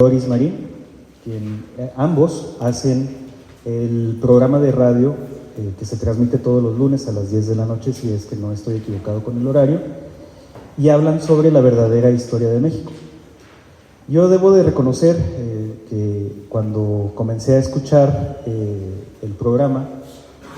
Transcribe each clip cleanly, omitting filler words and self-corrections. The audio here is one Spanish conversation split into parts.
Doris Marín, quien ambos hacen el programa de radio que se transmite todos los lunes a las 10 de la noche, si es que no estoy equivocado con el horario, y hablan sobre la verdadera historia de México. Yo debo de reconocer que cuando comencé a escuchar el programa,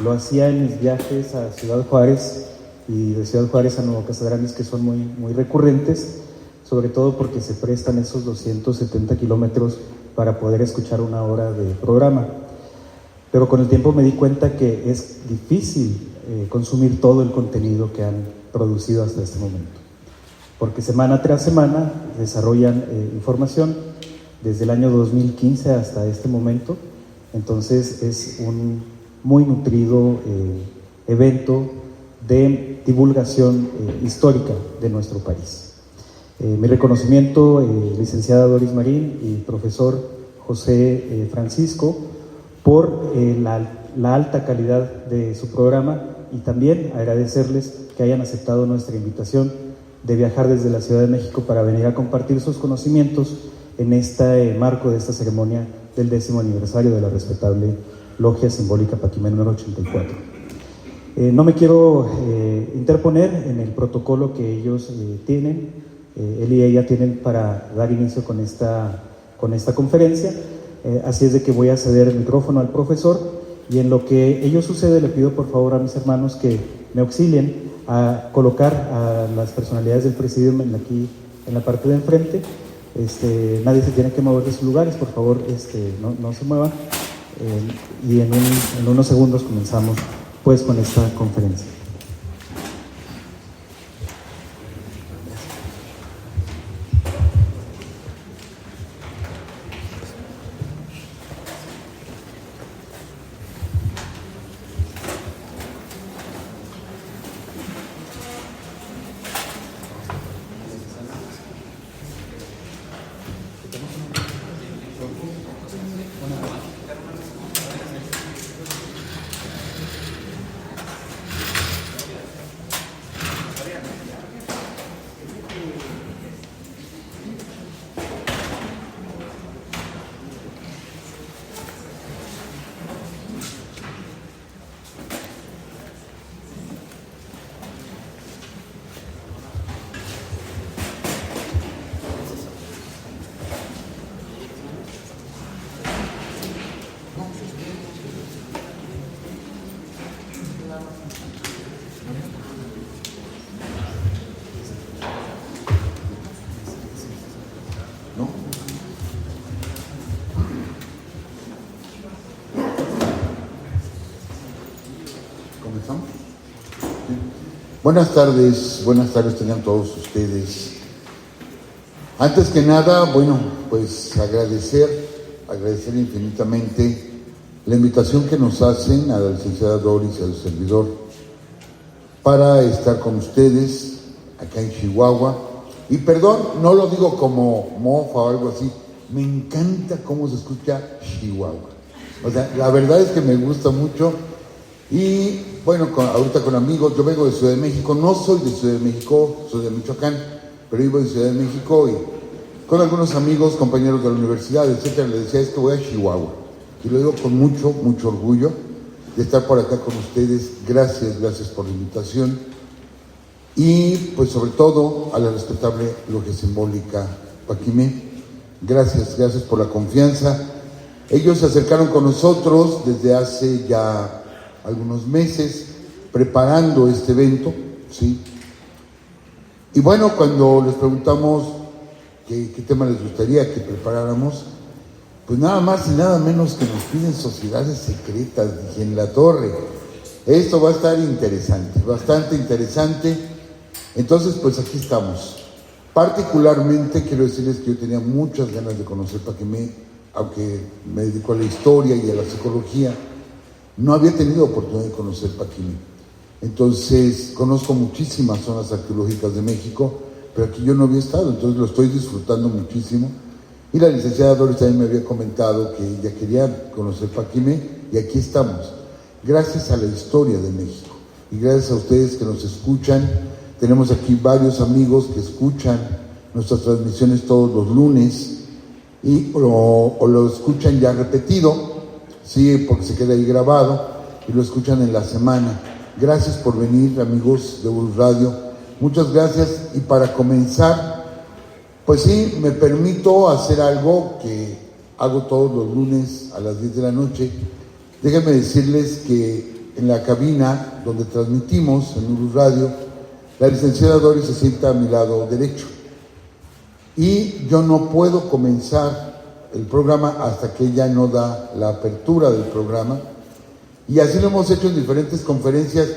lo hacía en mis viajes a Ciudad Juárez y de Ciudad Juárez a Nuevo Casagranes, que son muy recurrentes, sobre todo porque se prestan esos 270 kilómetros para poder escuchar una hora de programa. Pero con el tiempo me di cuenta que es difícil consumir todo el contenido que han producido hasta este momento, porque semana tras semana desarrollan información desde el año 2015 hasta este momento. Entonces es un muy nutrido evento de divulgación histórica de nuestro país. Mi reconocimiento, licenciada Doris Marín y profesor José Francisco, por la alta calidad de su programa, y también agradecerles que hayan aceptado nuestra invitación de viajar desde la Ciudad de México para venir a compartir sus conocimientos en este marco de esta ceremonia del 10º aniversario de la respetable Logia Simbólica Paquimé número 84. No me quiero interponer en el protocolo que ellos tienen, él y ella tienen para dar inicio con esta conferencia, así es de que voy a ceder el micrófono al profesor, y en lo que ello sucede le pido por favor a mis hermanos que me auxilien a colocar a las personalidades del presidium aquí en la parte de enfrente. Nadie se tiene que mover de sus lugares, por favor, no se muevan, y en unos segundos comenzamos pues con esta conferencia. Buenas tardes tengan todos ustedes. Antes que nada, bueno, pues agradecer infinitamente la invitación que nos hacen a la licenciada Doris y al servidor para estar con ustedes acá en Chihuahua. Y perdón, no lo digo como mofa o algo así, me encanta cómo se escucha Chihuahua. O sea, la verdad es que me gusta mucho. Y bueno, ahorita con amigos, yo vengo de Ciudad de México, no soy de Ciudad de México, soy de Michoacán, pero vivo en Ciudad de México, y con algunos amigos, compañeros de la universidad, etcétera, les decía, es que voy a Chihuahua. Y lo digo con mucho orgullo de estar por acá con ustedes. Gracias por la invitación. Y pues sobre todo a la respetable Logia Simbólica Paquimé. Gracias por la confianza. Ellos se acercaron con nosotros desde hace ya algunos meses preparando este evento, ¿sí? Y bueno, cuando les preguntamos qué tema les gustaría que preparáramos, pues nada más y nada menos que nos piden sociedades secretas. Dije, en la torre, esto va a estar interesante, bastante interesante. Entonces, pues aquí estamos. Particularmente quiero decirles que yo tenía muchas ganas de conocer Paquimé, aunque me dedico a la historia y a la psicología. No había tenido oportunidad de conocer Paquimé. Entonces, conozco muchísimas zonas arqueológicas de México, pero aquí yo no había estado, entonces lo estoy disfrutando muchísimo. Y la licenciada Doris también me había comentado que ella quería conocer Paquimé, y aquí estamos. Gracias a la historia de México y gracias a ustedes que nos escuchan. Tenemos aquí varios amigos que escuchan nuestras transmisiones todos los lunes. o lo escuchan ya repetido, sí, porque se queda ahí grabado y lo escuchan en la semana. Gracias por venir, amigos de Urus Radio, muchas gracias. Y para comenzar, pues sí, me permito hacer algo que hago todos los lunes a las 10 de la noche. Déjenme decirles que en la cabina donde transmitimos en Urus Radio, la licenciada Doris se sienta a mi lado derecho. Y yo no puedo comenzar el programa hasta que ella no da la apertura del programa. Y así lo hemos hecho en diferentes conferencias.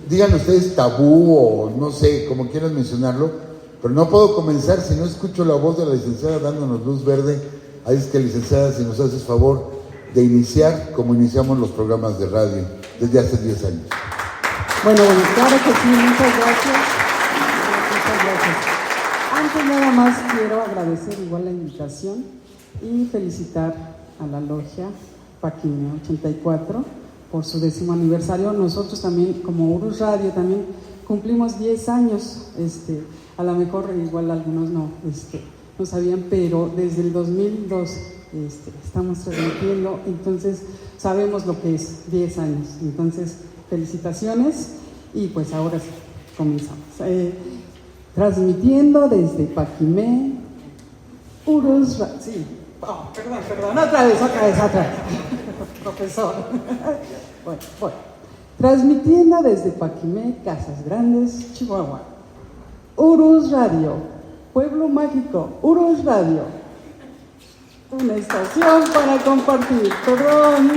Digan ustedes tabú o no sé, como quieran mencionarlo, pero no puedo comenzar si no escucho la voz de la licenciada dándonos luz verde. Ahí es que, licenciada, si nos haces favor de iniciar como iniciamos los programas de radio desde hace 10 años. Bueno, claro que sí, muchas gracias. Muchas gracias. Antes nada más quiero agradecer igual la invitación y felicitar a la logia Paquimé 84 por su 10º aniversario. Nosotros también, como Urus Radio, también cumplimos 10 años. A lo mejor igual algunos no sabían, pero desde el 2002 estamos transmitiendo, entonces sabemos lo que es 10 años. Entonces, felicitaciones y pues ahora sí, comenzamos. Transmitiendo desde Paquimé, Urus Radio. Sí, perdón, otra vez. Profesor. Bueno. Transmitiendo desde Paquimé, Casas Grandes, Chihuahua. Urus Radio, Pueblo Mágico, Urus Radio. Una estación para compartir, perdón.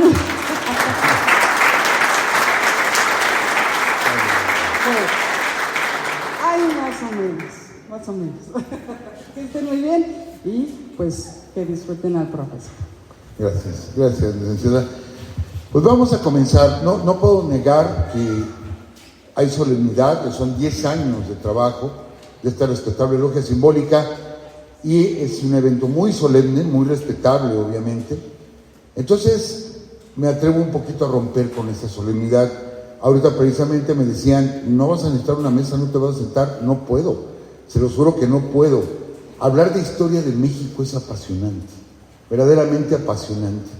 Ay, más o menos. Que estén muy bien y pues que disfruten al profesor. Gracias, licenciada. Pues vamos a comenzar. No puedo negar que hay solemnidad, que son 10 años de trabajo de esta respetable logia simbólica, y es un evento muy solemne, muy respetable, obviamente. Entonces, me atrevo un poquito a romper con esta solemnidad. Ahorita precisamente me decían, no vas a necesitar una mesa, no te vas a sentar. No puedo, se los juro que no puedo. Hablar de historia de México es apasionante, verdaderamente apasionante.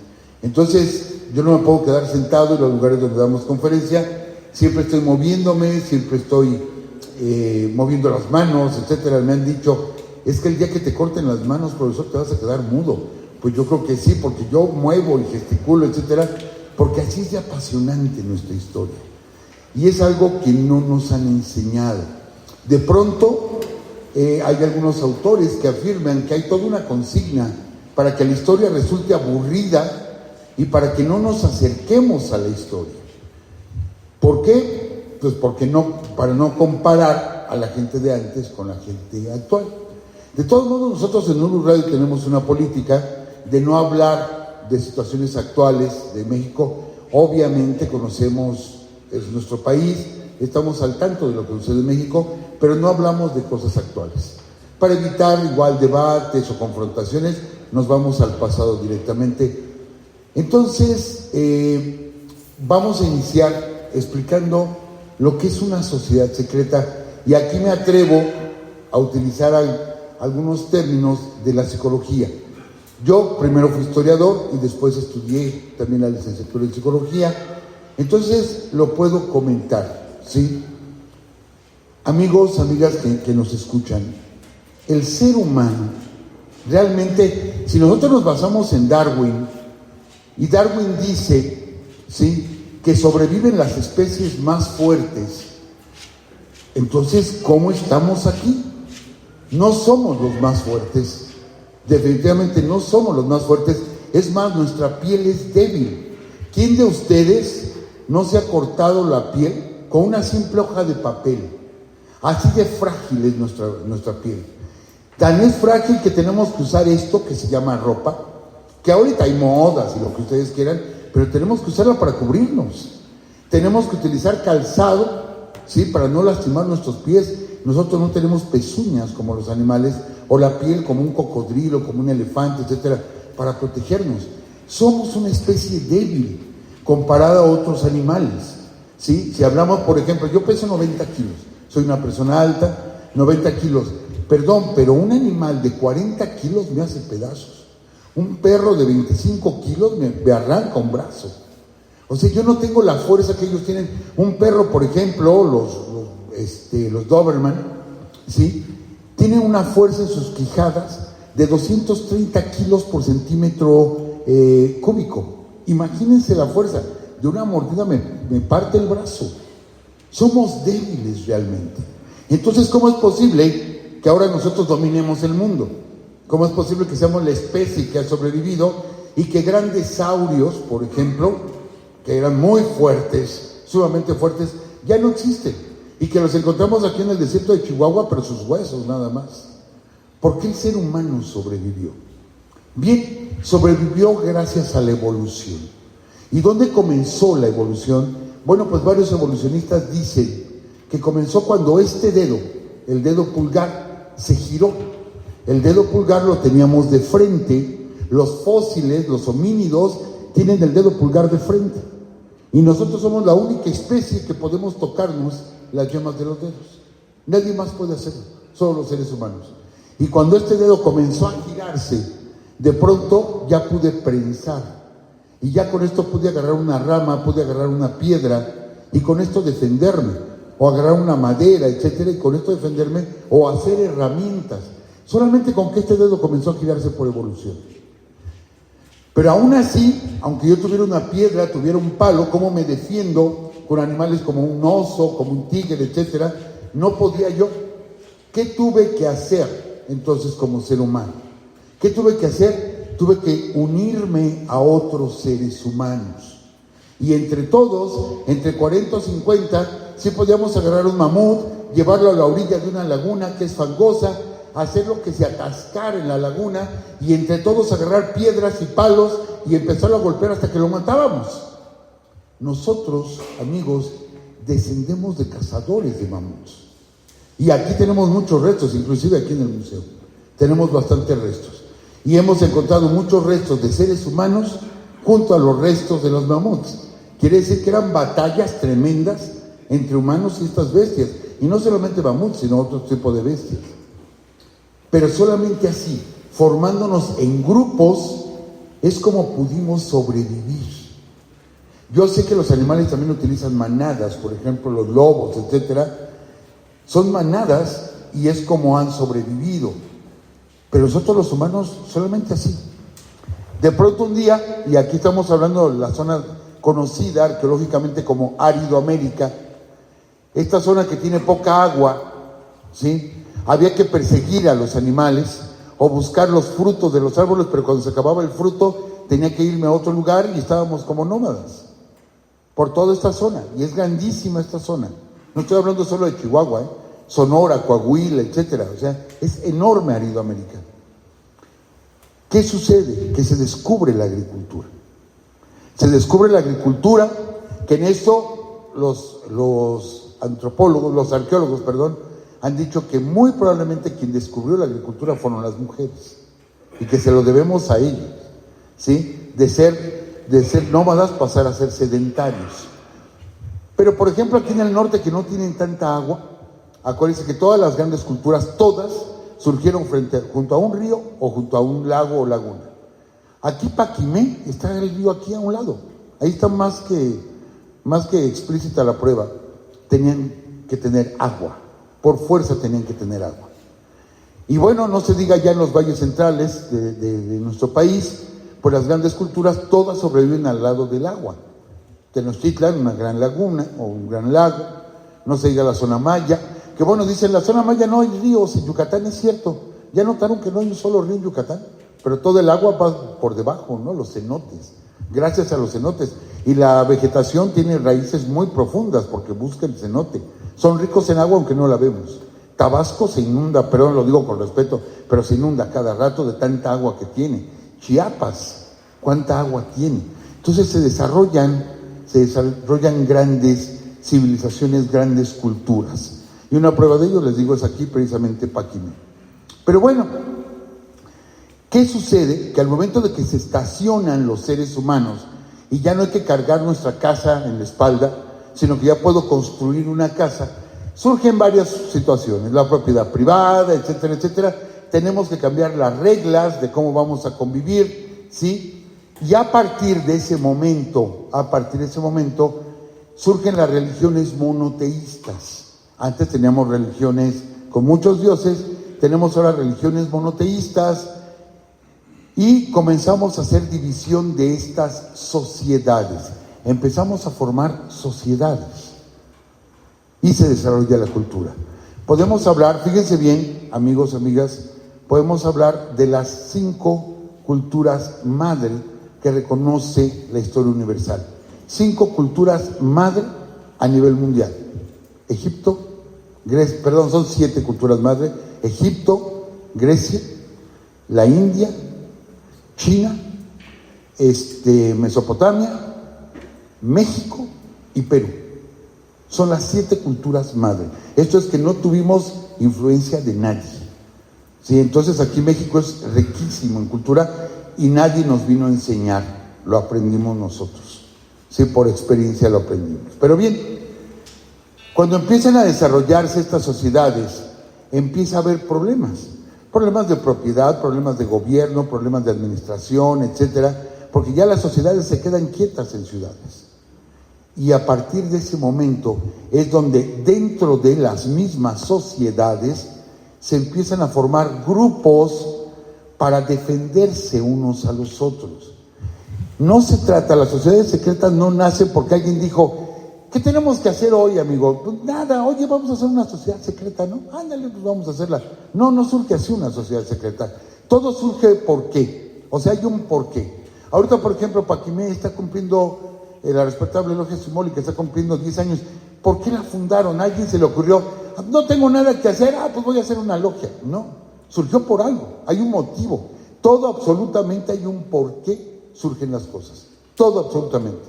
Entonces, yo no me puedo quedar sentado en los lugares donde damos conferencia. Siempre estoy moviéndome, siempre estoy moviendo las manos, etcétera. Me han dicho, es que el día que te corten las manos, profesor, te vas a quedar mudo. Pues yo creo que sí, porque yo muevo y gesticulo, etcétera, porque así es de apasionante nuestra historia. Y es algo que no nos han enseñado. De pronto, hay algunos autores que afirman que hay toda una consigna para que la historia resulte aburrida y para que no nos acerquemos a la historia. ¿Por qué? Pues para no comparar a la gente de antes con la gente actual. De todos modos, nosotros en Urus Radio tenemos una política de no hablar de situaciones actuales de México. Obviamente conocemos, es nuestro país, estamos al tanto de lo que sucede en México, pero no hablamos de cosas actuales. Para evitar igual debates o confrontaciones, nos vamos al pasado directamente. Entonces, vamos a iniciar explicando lo que es una sociedad secreta, y aquí me atrevo a utilizar algunos términos de la psicología. Yo primero fui historiador y después estudié también la licenciatura en psicología, entonces lo puedo comentar, ¿sí? Amigos, amigas que nos escuchan, el ser humano, realmente, si nosotros nos basamos en Darwin, y Darwin dice, ¿sí?, que sobreviven las especies más fuertes, entonces, ¿cómo estamos aquí? No somos los más fuertes, definitivamente no somos los más fuertes. Es más, nuestra piel es débil. ¿Quién de ustedes no se ha cortado la piel con una simple hoja de papel? Así de frágil es nuestra piel. Tan es frágil que tenemos que usar esto que se llama ropa, que ahorita hay modas y lo que ustedes quieran, pero tenemos que usarla para cubrirnos. Tenemos que utilizar calzado, ¿sí?, para no lastimar nuestros pies. Nosotros no tenemos pezuñas como los animales, o la piel como un cocodrilo, como un elefante, etcétera, para protegernos. Somos una especie débil comparada a otros animales, ¿sí? Si hablamos, por ejemplo, yo peso 90 kilos, soy una persona alta, 90 kilos, perdón, pero un animal de 40 kilos me hace pedazos. Un perro de 25 kilos me arranca un brazo. O sea, yo no tengo la fuerza que ellos tienen. Un perro, por ejemplo, los Doberman, ¿sí? Tienen una fuerza en sus quijadas de 230 kilos por centímetro cúbico. Imagínense la fuerza. De una mordida me parte el brazo. Somos débiles realmente. Entonces, ¿cómo es posible que ahora nosotros dominemos el mundo? ¿Cómo es posible que seamos la especie que ha sobrevivido y que grandes saurios, por ejemplo, que eran muy fuertes, sumamente fuertes, ya no existen? Y que los encontramos aquí en el desierto de Chihuahua, pero sus huesos nada más. ¿Por qué el ser humano sobrevivió? Bien, sobrevivió gracias a la evolución. ¿Y dónde comenzó la evolución? Bueno, pues varios evolucionistas dicen que comenzó cuando este dedo, el dedo pulgar, se giró. El dedo pulgar lo teníamos de frente. Los fósiles, los homínidos, tienen el dedo pulgar de frente. Y nosotros somos la única especie que podemos tocarnos las yemas de los dedos. Nadie más puede hacerlo, solo los seres humanos. Y cuando este dedo comenzó a girarse, de pronto ya pude prensar. Y ya con esto pude agarrar una rama, pude agarrar una piedra y con esto defenderme. O agarrar una madera, etcétera, y con esto defenderme o hacer herramientas. Solamente con que este dedo comenzó a girarse por evolución. Pero aún así, aunque yo tuviera una piedra, tuviera un palo, ¿cómo me defiendo con animales como un oso, como un tigre, etcétera? No podía yo. ¿Qué tuve que hacer entonces como ser humano? ¿Qué tuve que hacer? Tuve que unirme a otros seres humanos. Y entre todos, entre 40 o 50, sí podíamos agarrar un mamut, llevarlo a la orilla de una laguna que es fangosa, hacerlo que se atascara en la laguna y entre todos agarrar piedras y palos y empezarlo a golpear hasta que lo matábamos. Nosotros, amigos, descendemos de cazadores de mamuts. Y aquí tenemos muchos restos, inclusive aquí en el museo. Tenemos bastantes restos. Y hemos encontrado muchos restos de seres humanos junto a los restos de los mamuts. Quiere decir que eran batallas tremendas entre humanos y estas bestias. Y no solamente mamuts, sino otro tipo de bestias. Pero solamente así, formándonos en grupos, es como pudimos sobrevivir. Yo sé que los animales también utilizan manadas, por ejemplo los lobos, etcétera. Son manadas y es como han sobrevivido. Pero nosotros los humanos solamente así. De pronto un día, y aquí estamos hablando de la zona conocida arqueológicamente como Aridoamérica, esta zona que tiene poca agua, ¿sí? Había que perseguir a los animales o buscar los frutos de los árboles, pero cuando se acababa el fruto tenía que irme a otro lugar y estábamos como nómadas por toda esta zona. Y es grandísima esta zona. No estoy hablando solo de Chihuahua, Sonora, Coahuila, etcétera. O sea, es enorme Aridoamérica. ¿Qué sucede? Que se descubre la agricultura. Se descubre la agricultura, que en esto los antropólogos, los arqueólogos, han dicho que muy probablemente quien descubrió la agricultura fueron las mujeres y que se lo debemos a ellas, ¿sí? De ser nómadas pasar a ser sedentarios. Pero por ejemplo aquí en el norte que no tienen tanta agua, acuérdense que todas las grandes culturas, todas surgieron junto a un río o junto a un lago o laguna. Aquí Paquimé está el río aquí a un lado, ahí está más que explícita la prueba. Tenían que tener agua. Por fuerza tenían que tener agua. Y bueno, no se diga ya en los valles centrales de nuestro país, pues las grandes culturas todas sobreviven al lado del agua. Tenochtitlan, una gran laguna o un gran lago, no se diga la zona maya, que bueno, dicen la zona maya no hay ríos, en Yucatán es cierto, ya notaron que no hay un solo río en Yucatán, pero todo el agua va por debajo, ¿no? Los cenotes, gracias a los cenotes. Y la vegetación tiene raíces muy profundas porque busca el cenote. Son ricos en agua aunque no la vemos. Tabasco se inunda, perdón, lo digo con respeto, pero se inunda cada rato de tanta agua que tiene. Chiapas, ¿cuánta agua tiene? Entonces se desarrollan grandes civilizaciones, grandes culturas. Y una prueba de ello, les digo, es aquí precisamente Paquimé. Pero bueno, ¿qué sucede? Que al momento de que se estacionan los seres humanos y ya no hay que cargar nuestra casa en la espalda, sino que ya puedo construir una casa, surgen varias situaciones, la propiedad privada, etcétera, etcétera, tenemos que cambiar las reglas de cómo vamos a convivir, ¿sí? Y a partir de ese momento, surgen las religiones monoteístas. Antes teníamos religiones con muchos dioses, tenemos ahora religiones monoteístas y comenzamos a hacer división de estas sociedades. Empezamos a formar sociedades y se desarrolla la cultura. Podemos hablar, fíjense bien, amigos, amigas, podemos hablar de las 5 culturas madre que reconoce la historia universal. 5 culturas madre a nivel mundial. Egipto, Grecia, perdón, son 7 culturas madre. Egipto, Grecia, la India, China, Mesopotamia, México y Perú. Son las 7 culturas madre. Esto es que no tuvimos influencia de nadie. ¿Sí? Entonces aquí México es riquísimo en cultura y nadie nos vino a enseñar. Lo aprendimos nosotros. Sí, por experiencia lo aprendimos. Pero bien, cuando empiezan a desarrollarse estas sociedades, empieza a haber problemas. Problemas de propiedad, problemas de gobierno, problemas de administración, etcétera, porque ya las sociedades se quedan quietas en ciudades. Y a partir de ese momento es donde dentro de las mismas sociedades se empiezan a formar grupos para defenderse unos a los otros. No se trata, las sociedades secretas no nacen porque alguien dijo, ¿qué tenemos que hacer hoy, amigo? Pues nada, oye, vamos a hacer una sociedad secreta, ¿no? Ándale, pues vamos a hacerla. No surge así una sociedad secreta. Todo surge por qué. O sea, hay un porqué. Ahorita, por ejemplo, Paquimé está cumpliendo, la respetable logia simbólica está cumpliendo 10 años. ¿Por qué la fundaron? ¿A alguien se le ocurrió? No tengo nada que hacer, pues voy a hacer una logia. No, surgió por algo, hay un motivo. Todo absolutamente hay un porqué surgen las cosas. Todo absolutamente.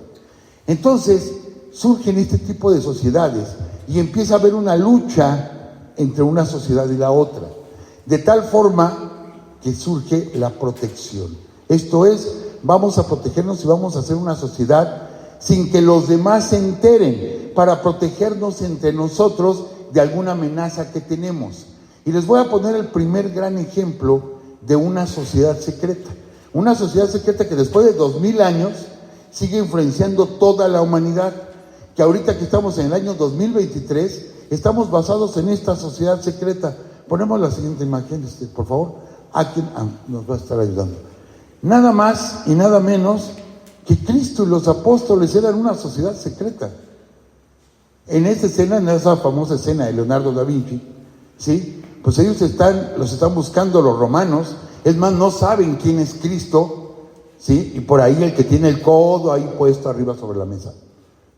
Entonces, surgen este tipo de sociedades y empieza a haber una lucha entre una sociedad y la otra, de tal forma que surge la protección. Esto es, vamos a protegernos y vamos a hacer una sociedad sin que los demás se enteren, para protegernos entre nosotros de alguna amenaza que tenemos. Y les voy a poner el primer gran ejemplo de una sociedad secreta. Una sociedad secreta que después de 2000 años sigue influenciando toda la humanidad. Que ahorita que estamos en el año 2023, estamos basados en esta sociedad secreta. Ponemos la siguiente imagen, por favor. ¿A quién nos va a estar ayudando? Nada más y nada menos que Cristo y los apóstoles eran una sociedad secreta. En esta escena, en esa famosa escena de Leonardo da Vinci, ¿sí? Pues ellos los están buscando los romanos. Es más, no saben quién es Cristo, ¿sí? Y por ahí el que tiene el codo ahí puesto arriba sobre la mesa,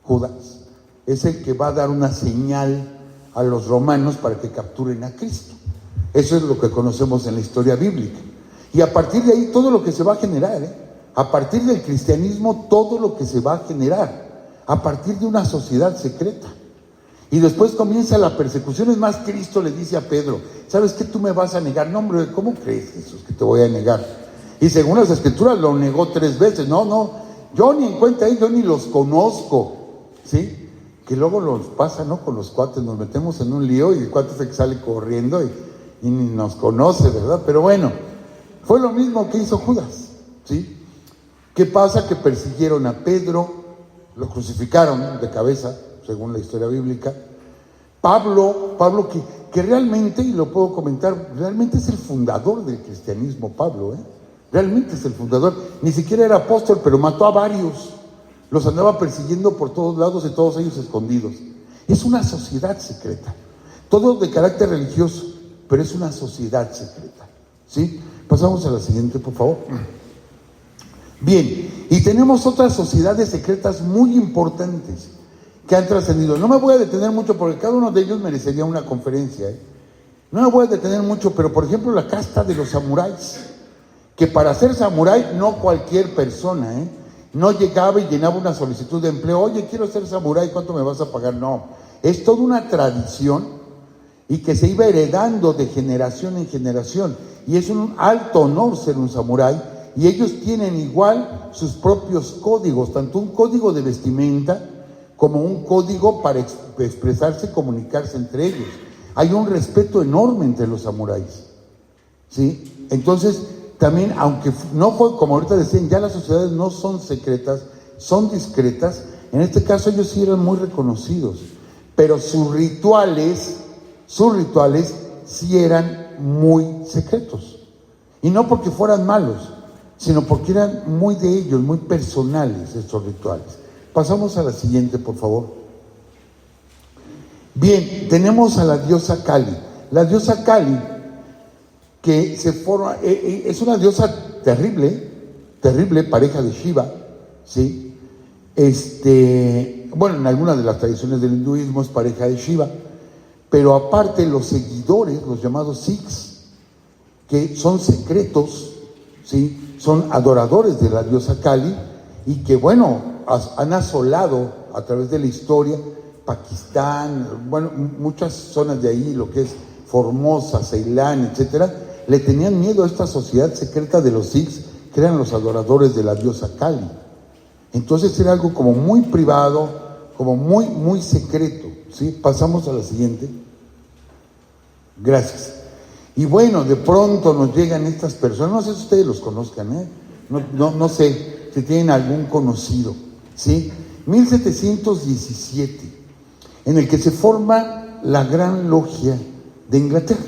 Judas, es el que va a dar una señal a los romanos para que capturen a Cristo. Eso es lo que conocemos en la historia bíblica. Y a partir de ahí todo lo que se va a generar, a partir del cristianismo todo lo que se va a generar, a partir de una sociedad secreta. Y después comienza la persecución. Es más, Cristo le dice a Pedro, ¿sabes qué? Tú me vas a negar. No, hombre, ¿cómo crees, Jesús, que te voy a negar? Y según las Escrituras lo negó 3 veces. No, yo ni en cuenta yo ni los conozco, ¿sí? Que luego los pasa, ¿no? Con los cuates, nos metemos en un lío y el cuate es el que sale corriendo y ni nos conoce, ¿verdad? Pero bueno, fue lo mismo que hizo Judas, ¿sí? ¿Qué pasa? Que persiguieron a Pedro, lo crucificaron de cabeza, según la historia bíblica. Pablo que realmente, y lo puedo comentar, realmente es el fundador del cristianismo, Pablo, realmente es el fundador. Ni siquiera era apóstol, pero mató a varios. Los andaba persiguiendo por todos lados y todos ellos escondidos. Es una sociedad secreta, todo de carácter religioso, pero es una sociedad secreta, ¿sí? Pasamos a la siguiente, por favor. Bien, y tenemos otras sociedades secretas muy importantes que han trascendido. No me voy a detener mucho porque cada uno de ellos merecería una conferencia, No me voy a detener mucho, pero por ejemplo la casta de los samuráis, que para ser samurái no cualquier persona, no llegaba y llenaba una solicitud de empleo. Oye, quiero ser samurái, ¿cuánto me vas a pagar? No, es toda una tradición y que se iba heredando de generación en generación. Y es un alto honor ser un samurái. Y ellos tienen igual sus propios códigos, tanto un código de vestimenta como un código para expresarse y comunicarse entre ellos. Hay un respeto enorme entre los samuráis, ¿sí? Entonces, también, aunque no fue, como ahorita decían, ya las sociedades no son secretas, son discretas, en este caso ellos sí eran muy reconocidos, pero sus rituales sí eran muy secretos. Y no porque fueran malos, sino porque eran muy de ellos, muy personales estos rituales. Pasamos a la siguiente, por favor. Bien, tenemos a la diosa Kali. La diosa Kali, que se forma, es una diosa terrible, pareja de Shiva, ¿sí? Bueno, en algunas de las tradiciones del hinduismo es pareja de Shiva, pero aparte los seguidores, los llamados Sikhs, que son secretos, ¿sí? Son adoradores de la diosa Kali y que, bueno, han asolado a través de la historia Pakistán, bueno, muchas zonas de ahí, lo que es Formosa, Ceilán, etcétera, le tenían miedo a esta sociedad secreta de los Sikhs, que eran los adoradores de la diosa Kali. Entonces era algo como muy privado, como muy secreto, ¿sí? Pasamos a la siguiente. Gracias. Y bueno, de pronto nos llegan estas personas, no sé si ustedes los conozcan, no sé si tienen algún conocido, ¿sí? 1717, en el que se forma la Gran Logia de Inglaterra.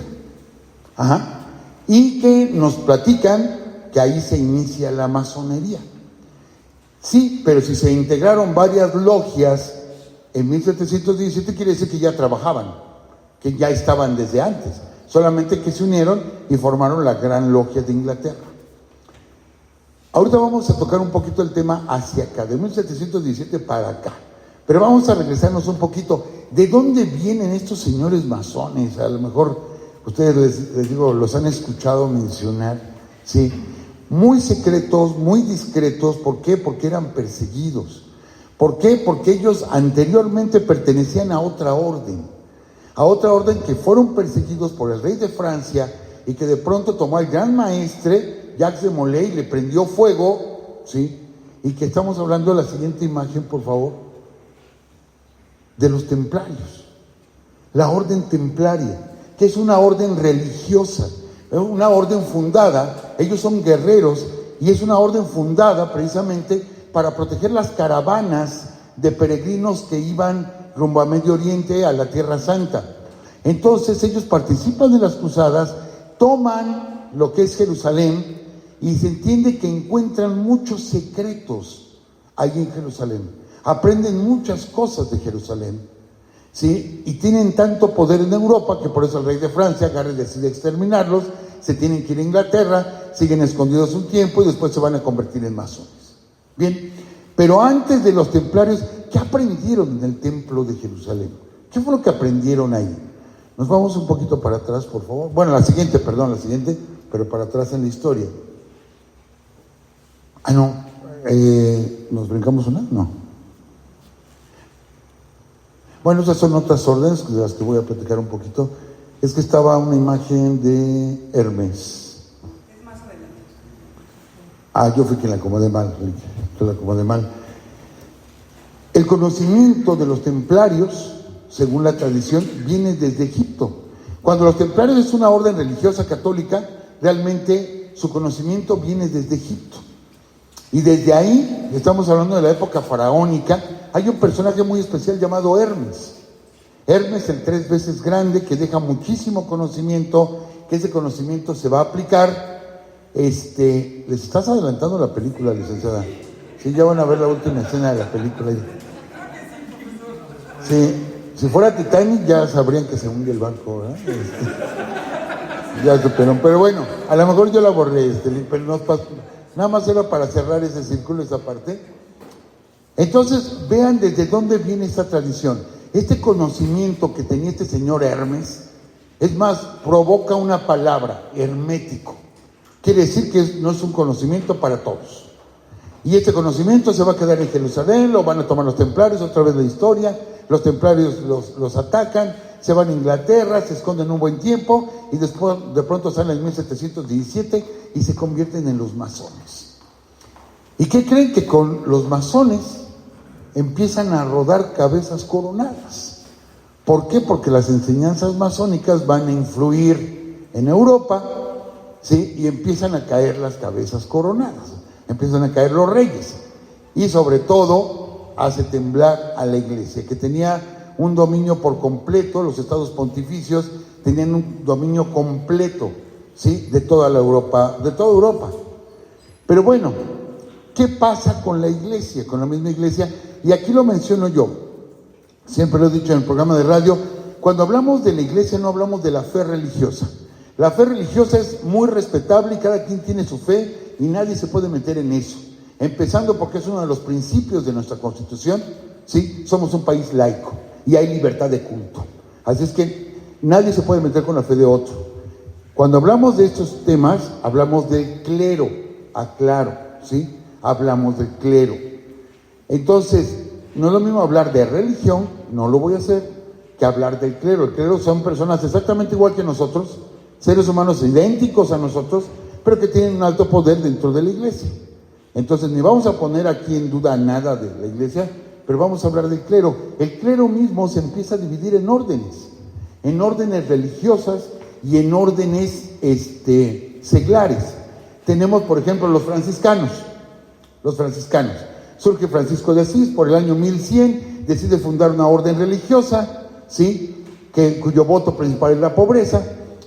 Y que nos platican que ahí se inicia la masonería. Sí, pero si se integraron varias logias en 1717, quiere decir que ya trabajaban, que ya estaban desde antes, solamente que se unieron y formaron la Gran Logia de Inglaterra. Ahorita vamos a tocar un poquito el tema hacia acá, de 1717 para acá, pero vamos a regresarnos un poquito. ¿De dónde vienen estos señores masones? A lo mejor ustedes les digo, los han escuchado mencionar, ¿sí? Muy secretos, muy discretos. ¿Por qué? Porque eran perseguidos. ¿Por qué? Porque ellos anteriormente pertenecían a otra orden que fueron perseguidos por el rey de Francia y que de pronto tomó al gran maestre Jacques de Molay y le prendió fuego, ¿sí? Y que estamos hablando de la siguiente imagen, por favor, de los templarios. La orden templaria, que es una orden religiosa, una orden fundada, ellos son guerreros y es una orden fundada precisamente para proteger las caravanas de peregrinos que iban rumbo a Medio Oriente, a la Tierra Santa. Entonces ellos participan de las cruzadas, toman lo que es Jerusalén y se entiende que encuentran muchos secretos allí en Jerusalén, aprenden muchas cosas de Jerusalén, ¿sí? Y tienen tanto poder en Europa que por eso el rey de Francia agarra y decide exterminarlos, se tienen que ir a Inglaterra, siguen escondidos un tiempo y después se van a convertir en masones. Bien, pero antes de los templarios, ¿qué aprendieron en el templo de Jerusalén? ¿Qué fue lo que aprendieron ahí? Nos vamos un poquito para atrás, por favor. Bueno, la siguiente, pero para atrás en la historia. ¿Nos brincamos una? No. Bueno, esas son otras órdenes de las que voy a platicar un poquito. Es que estaba una imagen de Hermes. Es más adelante. Yo fui quien la acomodé mal. El conocimiento de los templarios, según la tradición, viene desde Egipto. Cuando los templarios es una orden religiosa católica, realmente su conocimiento viene desde Egipto. Y desde ahí, estamos hablando de la época faraónica, hay un personaje muy especial llamado Hermes. Hermes, el 3 veces grande, que deja muchísimo conocimiento, que ese conocimiento se va a aplicar. ¿Les estás adelantando la película, licenciada? Sí, ya van a ver la última escena de la película. Sí, si fuera Titanic ya sabrían que se hunde el barco, ¿verdad? Ya supieron, pero bueno, a lo mejor yo la borré, pero no pasa. Nada más era para cerrar ese círculo, esa parte. Entonces, vean desde dónde viene esta tradición. Este conocimiento que tenía este señor Hermes, es más, provoca una palabra, hermético. Quiere decir que no es un conocimiento para todos. Y este conocimiento se va a quedar en Jerusalén, lo van a tomar los templarios, otra vez la historia. Los templarios los atacan, se van a Inglaterra, se esconden un buen tiempo y después de pronto salen en 1717 y se convierten en los masones. ¿Y qué creen? Que con los masones empiezan a rodar cabezas coronadas. ¿Por qué? Porque las enseñanzas masónicas van a influir en Europa, ¿sí? Y empiezan a caer las cabezas coronadas, empiezan a caer los reyes, y sobre todo hace temblar a la iglesia, que tenía un dominio por completo. Los estados pontificios tenían un dominio completo, ¿sí? De toda Europa. Pero bueno, ¿qué pasa con la iglesia, con la misma iglesia? Y aquí lo menciono yo, siempre lo he dicho en el programa de radio, cuando hablamos de la iglesia no hablamos de la fe religiosa. La fe religiosa es muy respetable y cada quien tiene su fe y nadie se puede meter en eso. Empezando porque es uno de los principios de nuestra Constitución, ¿sí? Somos un país laico y hay libertad de culto. Así es que nadie se puede meter con la fe de otro. Cuando hablamos de estos temas, hablamos del clero, aclaro, ¿sí? Hablamos del clero. Entonces, no es lo mismo hablar de religión, no lo voy a hacer, que hablar del clero. El clero son personas exactamente igual que nosotros, seres humanos idénticos a nosotros, pero que tienen un alto poder dentro de la iglesia. Entonces, ni vamos a poner aquí en duda nada de la iglesia, pero vamos a hablar del clero. El clero mismo se empieza a dividir en órdenes religiosas y en órdenes seglares. Tenemos, por ejemplo, los franciscanos. Surge Francisco de Asís por el año 1100, decide fundar una orden religiosa, ¿sí? Cuyo voto principal es la pobreza.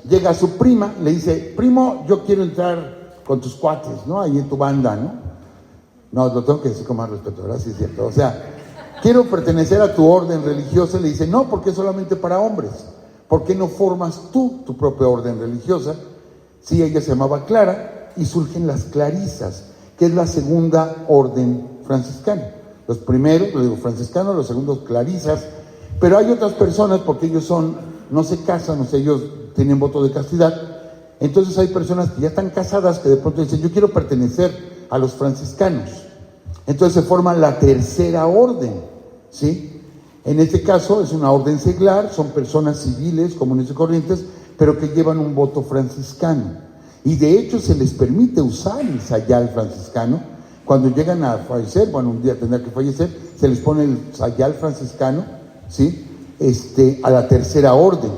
Llega a su prima, le dice: primo, yo quiero entrar con tus cuates, ¿no? Ahí en tu banda, ¿no? No, lo tengo que decir con más respeto, ¿verdad? Sí, es cierto. O sea, quiero pertenecer a tu orden religiosa. Le dice: no, porque es solamente para hombres. ¿Por qué no formas tú tu propia orden religiosa? Sí, ella se llamaba Clara y surgen las clarisas, que es la segunda orden franciscana. Los primeros, lo digo, franciscanos, los segundos clarisas, pero hay otras personas, porque ellos no se casan, o sea, ellos tienen voto de castidad. Entonces hay personas que ya están casadas que de pronto dicen: yo quiero pertenecer a los franciscanos. Entonces se forma la tercera orden, ¿sí? En este caso es una orden seglar, son personas civiles, comunes y corrientes, pero que llevan un voto franciscano. Y de hecho se les permite usar el sayal franciscano. Cuando llegan a fallecer, bueno, un día tendrán que fallecer, se les pone el sayal franciscano, ¿sí? A la tercera orden.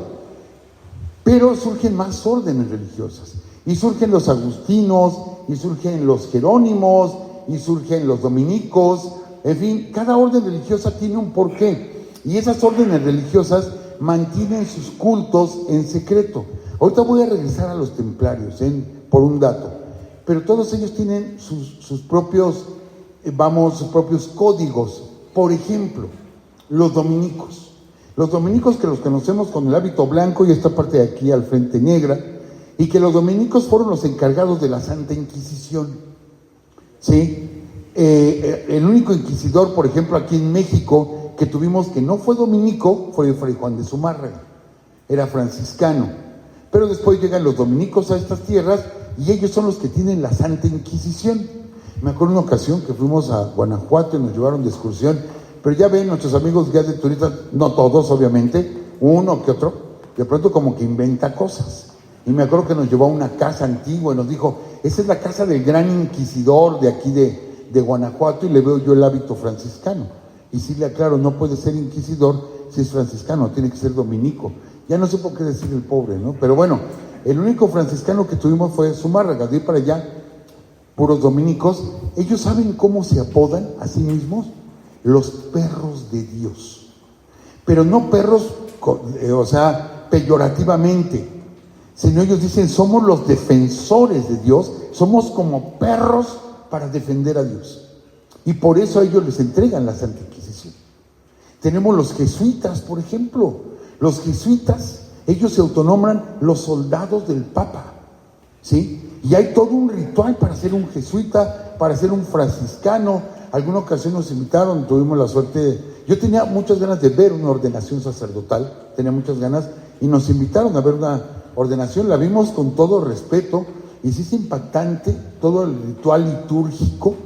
Pero surgen más órdenes religiosas. Y surgen los agustinos, y surgen los jerónimos, y surgen los dominicos. En fin, cada orden religiosa tiene un porqué. Y esas órdenes religiosas mantienen sus cultos en secreto. Ahorita voy a regresar a los templarios, por un dato. Pero todos ellos tienen sus propios códigos. Por ejemplo, los dominicos. Los dominicos, que los conocemos con el hábito blanco y esta parte de aquí al frente negra, y que los dominicos fueron los encargados de la Santa Inquisición, ¿sí? El único inquisidor, por ejemplo, aquí en México, que tuvimos que no fue dominico, fue Fray Juan de Zumárraga, era franciscano. Pero después llegan los dominicos a estas tierras y ellos son los que tienen la Santa Inquisición. Me acuerdo una ocasión que fuimos a Guanajuato y nos llevaron de excursión, pero ya ven, nuestros amigos guías de turistas, no todos obviamente, uno que otro, de pronto como que inventa cosas. Y me acuerdo que nos llevó a una casa antigua y nos dijo: esa es la casa del gran inquisidor de aquí de Guanajuato, y le veo yo el hábito franciscano. Y sí le aclaro, no puede ser inquisidor si es franciscano, tiene que ser dominico. Ya no sé por qué decir el pobre, ¿no? Pero bueno, el único franciscano que tuvimos fue Zumárraga. De ahí para allá, puros dominicos. Ellos saben cómo se apodan a sí mismos: los perros de Dios. Pero no perros, peyorativamente, sino ellos dicen: somos los defensores de Dios, somos como perros para defender a Dios. Y por eso a ellos les entregan la Santa Inquisición. Tenemos los jesuitas, por ejemplo. Los jesuitas, ellos se autonombran los soldados del Papa, ¿sí? Y hay todo un ritual para ser un jesuita, para ser un franciscano. Alguna ocasión nos invitaron, tuvimos la suerte. Yo tenía muchas ganas de ver una ordenación sacerdotal, tenía muchas ganas, y nos invitaron a ver una ordenación. La vimos con todo respeto, y sí es impactante todo el ritual litúrgico,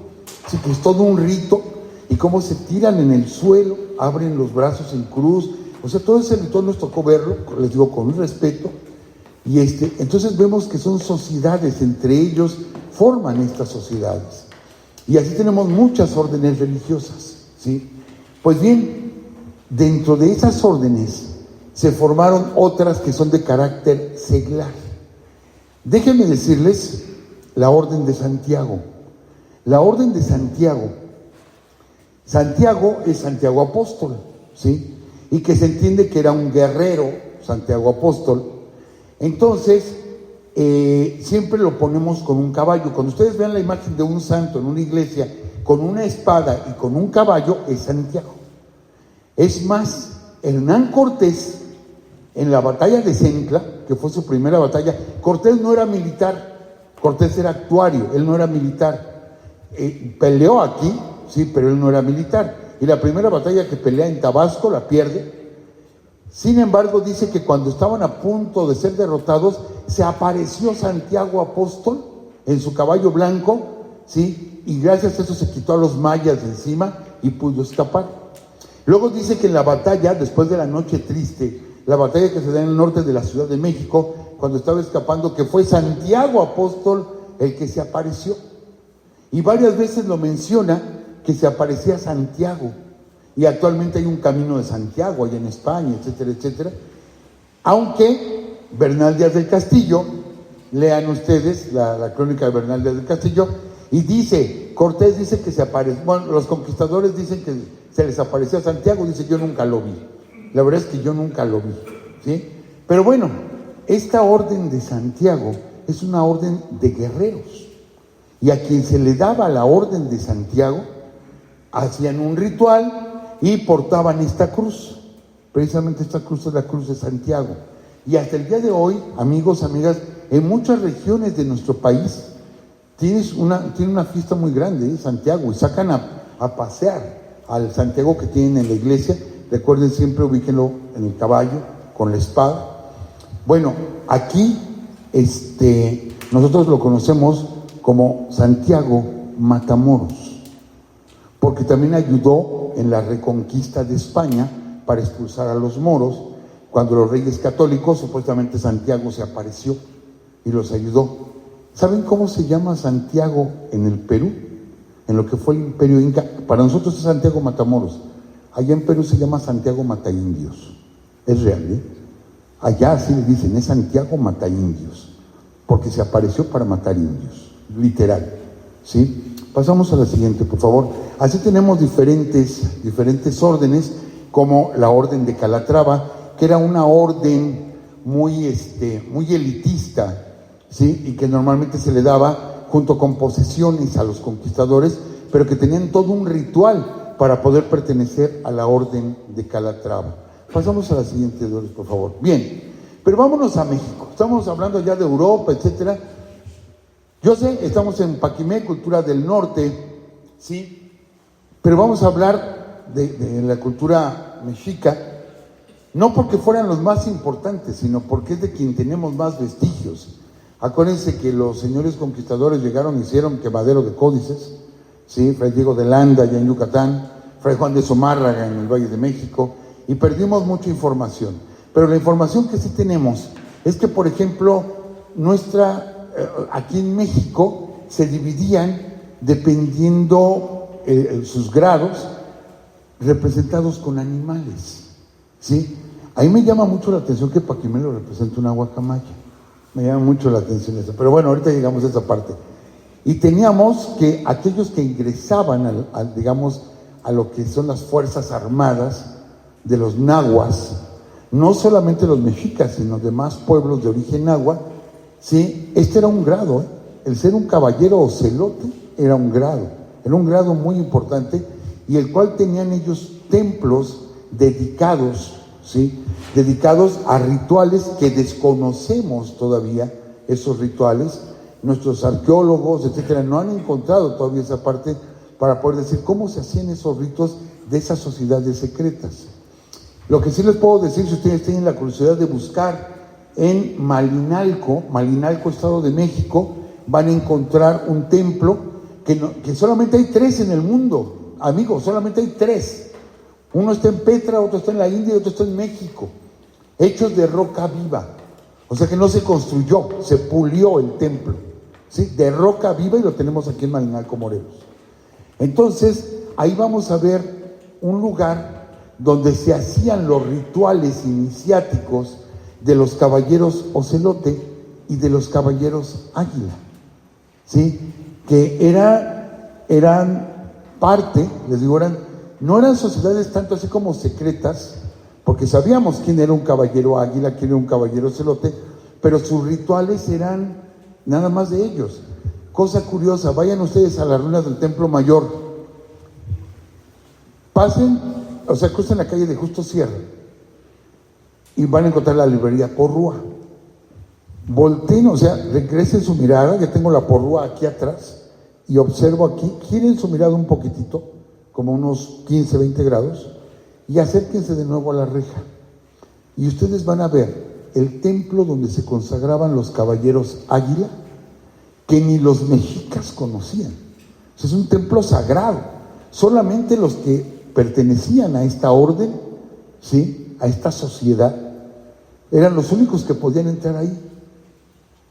sí, que es todo un rito, y cómo se tiran en el suelo, abren los brazos en cruz. O sea, todo ese ritual nos tocó verlo, les digo, con un respeto. Y entonces vemos que son sociedades, entre ellos forman estas sociedades. Y así tenemos muchas órdenes religiosas, ¿sí? Pues bien, dentro de esas órdenes se formaron otras que son de carácter seglar. Déjenme decirles la Orden de Santiago. La Orden de Santiago. Santiago es Santiago Apóstol, ¿sí? Y que se entiende que era un guerrero, Santiago Apóstol. Entonces, siempre lo ponemos con un caballo. Cuando ustedes vean la imagen de un santo en una iglesia con una espada y con un caballo, es Santiago. Es más, Hernán Cortés, en la batalla de Cencla, que fue su primera batalla, Cortés no era militar, Cortés era actuario, él no era militar. Peleó aquí, sí, pero él no era militar. Y la primera batalla que pelea en Tabasco la pierde. Sin embargo, dice que cuando estaban a punto de ser derrotados, se apareció Santiago Apóstol en su caballo blanco, ¿sí? Y gracias a eso se quitó a los mayas de encima y pudo escapar. Luego dice que en la batalla, después de la Noche Triste, la batalla que se da en el norte de la Ciudad de México, cuando estaba escapando, que fue Santiago Apóstol el que se apareció. Y varias veces lo menciona, que se aparecía Santiago. Y actualmente hay un camino de Santiago allá en España, etcétera, etcétera. Aunque Bernal Díaz del Castillo, lean ustedes la crónica de Bernal Díaz del Castillo, y dice, Cortés dice que se apareció, bueno, los conquistadores dicen que se les apareció a Santiago, dice, yo nunca lo vi. La verdad es que yo nunca lo vi, ¿sí? Pero bueno, esta orden de Santiago es una orden de guerreros. Y a quien se le daba la orden de Santiago, hacían un ritual y portaban esta cruz. Precisamente esta cruz es la cruz de Santiago. Y hasta el día de hoy, amigos, amigas, en muchas regiones de nuestro país tiene una fiesta muy grande, Santiago, y sacan a pasear al Santiago que tienen en la iglesia. Recuerden, siempre ubíquenlo en el caballo, con la espada. Bueno, aquí nosotros lo conocemos como Santiago Matamoros, porque también ayudó en la reconquista de España para expulsar a los moros. Cuando los reyes católicos, supuestamente Santiago se apareció y los ayudó. ¿Saben cómo se llama Santiago en el Perú? En lo que fue el Imperio Inca. Para nosotros es Santiago Matamoros. Allá en Perú se llama Santiago Mataindios. Es real, ¿eh? Allá así le dicen, es Santiago Mataindios, porque se apareció para matar indios, literal, ¿sí? Pasamos a la siguiente, por favor. Así tenemos diferentes órdenes, como la Orden de Calatrava, que era una orden muy elitista, ¿sí? Y que normalmente se le daba junto con posesiones a los conquistadores, pero que tenían todo un ritual para poder pertenecer a la Orden de Calatrava. Pasamos a la siguiente, Dolores, por favor. Bien, pero vámonos a México. Estamos hablando ya de Europa, etcétera. Yo sé, estamos en Paquimé, cultura del norte, ¿sí? Pero vamos a hablar de la cultura mexica, no porque fueran los más importantes, sino porque es de quien tenemos más vestigios. Acuérdense que los señores conquistadores llegaron y hicieron quemadero de códices, ¿sí? Fray Diego de Landa allá en Yucatán, Fray Juan de Zumárraga en el Valle de México, y perdimos mucha información. Pero la información que sí tenemos es que, por ejemplo, aquí en México se dividían dependiendo sus grados, representados con animales, ¿sí? Ahí me llama mucho la atención que Paquimé lo representa una guacamaya. Me llama mucho la atención eso. Pero bueno, ahorita llegamos a esa parte. Y teníamos que aquellos que ingresaban a lo que son las fuerzas armadas de los nahuas, no solamente los mexicas, sino demás pueblos de origen nahua, ¿sí? Este era un grado, ¿eh? El ser un caballero ocelote era un grado muy importante, y el cual tenían ellos templos dedicados, ¿sí? Dedicados a rituales que desconocemos todavía, esos rituales. Nuestros arqueólogos, etcétera, no han encontrado todavía esa parte para poder decir cómo se hacían esos ritos de esas sociedades secretas. Lo que sí les puedo decir, si ustedes tienen la curiosidad de buscar en Malinalco, Estado de México, van a encontrar un templo que solamente hay 3 en el mundo, amigos, solamente hay 3. Uno está en Petra, otro está en la India y otro está en México, hechos de roca viva. O sea que no se construyó, se pulió el templo, ¿sí? De roca viva, y lo tenemos aquí en Malinalco, Morelos. Entonces, ahí vamos a ver un lugar donde se hacían los rituales iniciáticos de los caballeros ocelote, y de los caballeros águila, ¿sí? Que eran parte, les digo, no eran sociedades tanto así como secretas, porque sabíamos quién era un caballero águila, quién era un caballero celote, pero sus rituales eran nada más de ellos. Cosa curiosa, vayan ustedes a las ruinas del Templo Mayor, pasen, o sea, crucen la calle de Justo Sierra y van a encontrar la librería Porrúa. Volteen, o sea, regresen su mirada, que tengo la Porrúa aquí atrás, y observo aquí, giren su mirada un poquitito, como unos 15, 20 grados, y acérquense de nuevo a la reja. Y ustedes van a ver el templo donde se consagraban los caballeros águila, que ni los mexicas conocían. O sea, es un templo sagrado. Solamente los que pertenecían a esta orden, ¿sí?, a esta sociedad, eran los únicos que podían entrar ahí.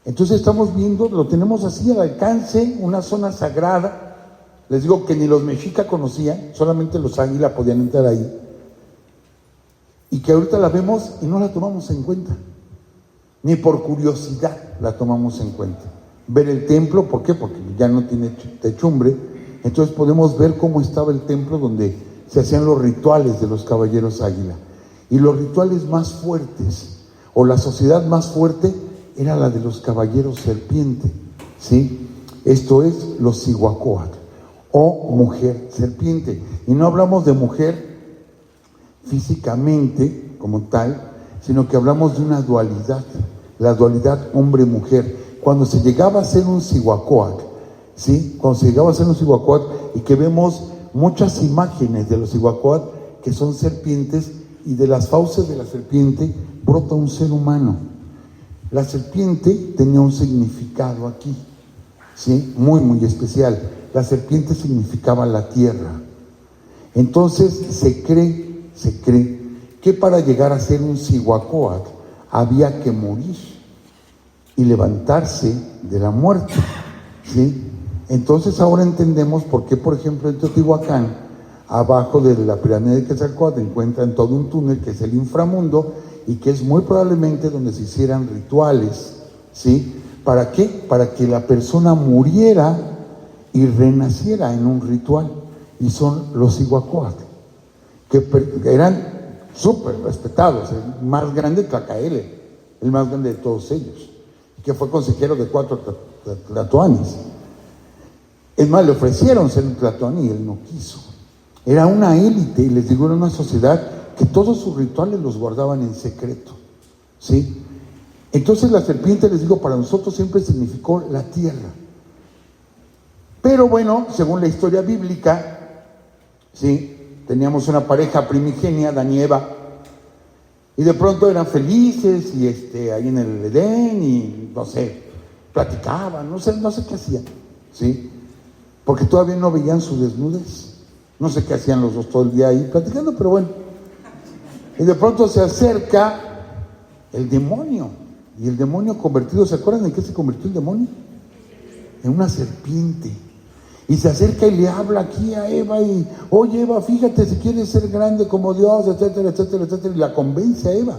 Entonces estamos viendo, lo tenemos así al alcance, una zona sagrada. Les digo que ni los mexicas conocían, solamente los águila podían entrar ahí. Y que ahorita la vemos y no la tomamos en cuenta. Ni por curiosidad la tomamos en cuenta. Ver el templo, ¿por qué? Porque ya no tiene techumbre. Entonces podemos ver cómo estaba el templo donde se hacían los rituales de los caballeros águila. Y los rituales más fuertes, o la sociedad más fuerte, era la de los caballeros serpiente, ¿sí? Esto es los Cihuacóatl, o mujer serpiente. Y no hablamos de mujer físicamente como tal, sino que hablamos de una dualidad, la dualidad hombre-mujer. Cuando se llegaba a ser un Cihuacóatl, ¿sí? Cuando se llegaba a ser un Cihuacóatl, y que vemos muchas imágenes de los Cihuacóatl que son serpientes, y de las fauces de la serpiente brota un ser humano. La serpiente tenía un significado aquí, ¿sí? Muy, muy especial. La serpiente significaba la tierra. Entonces se cree que para llegar a ser un Cihuacóatl había que morir y levantarse de la muerte, ¿sí? Entonces ahora entendemos por qué, por ejemplo, en Teotihuacán, abajo de la pirámide de Quetzalcóatl, encuentran todo un túnel que es el inframundo, y que es muy probablemente donde se hicieran rituales, ¿sí? ¿Para qué? Para que la persona muriera y renaciera en un ritual. Y son los Cihuacóatl, que eran súper respetados, el más grande Tlacaele, el más grande de todos ellos, que fue consejero de 4 tlatoanis. Es más, le ofrecieron ser un tlatoani y él no quiso. Era una élite, y les digo, era una sociedad que todos sus rituales los guardaban en secreto, ¿sí? Entonces la serpiente, les digo, para nosotros siempre significó la tierra. Pero bueno, según la historia bíblica, ¿sí?, teníamos una pareja primigenia, Adán y Eva, y de pronto eran felices, y ahí en el Edén, y no sé, platicaban, no sé qué hacían, ¿sí? Porque todavía no veían su desnudez. No sé qué hacían los dos todo el día ahí platicando, pero bueno. Y de pronto se acerca el demonio. Y el demonio convertido, ¿se acuerdan en qué se convirtió el demonio? En una serpiente. Y se acerca y le habla aquí a Eva y, oye Eva, fíjate si quieres ser grande como Dios, etcétera, etcétera, etcétera. Y la convence a Eva.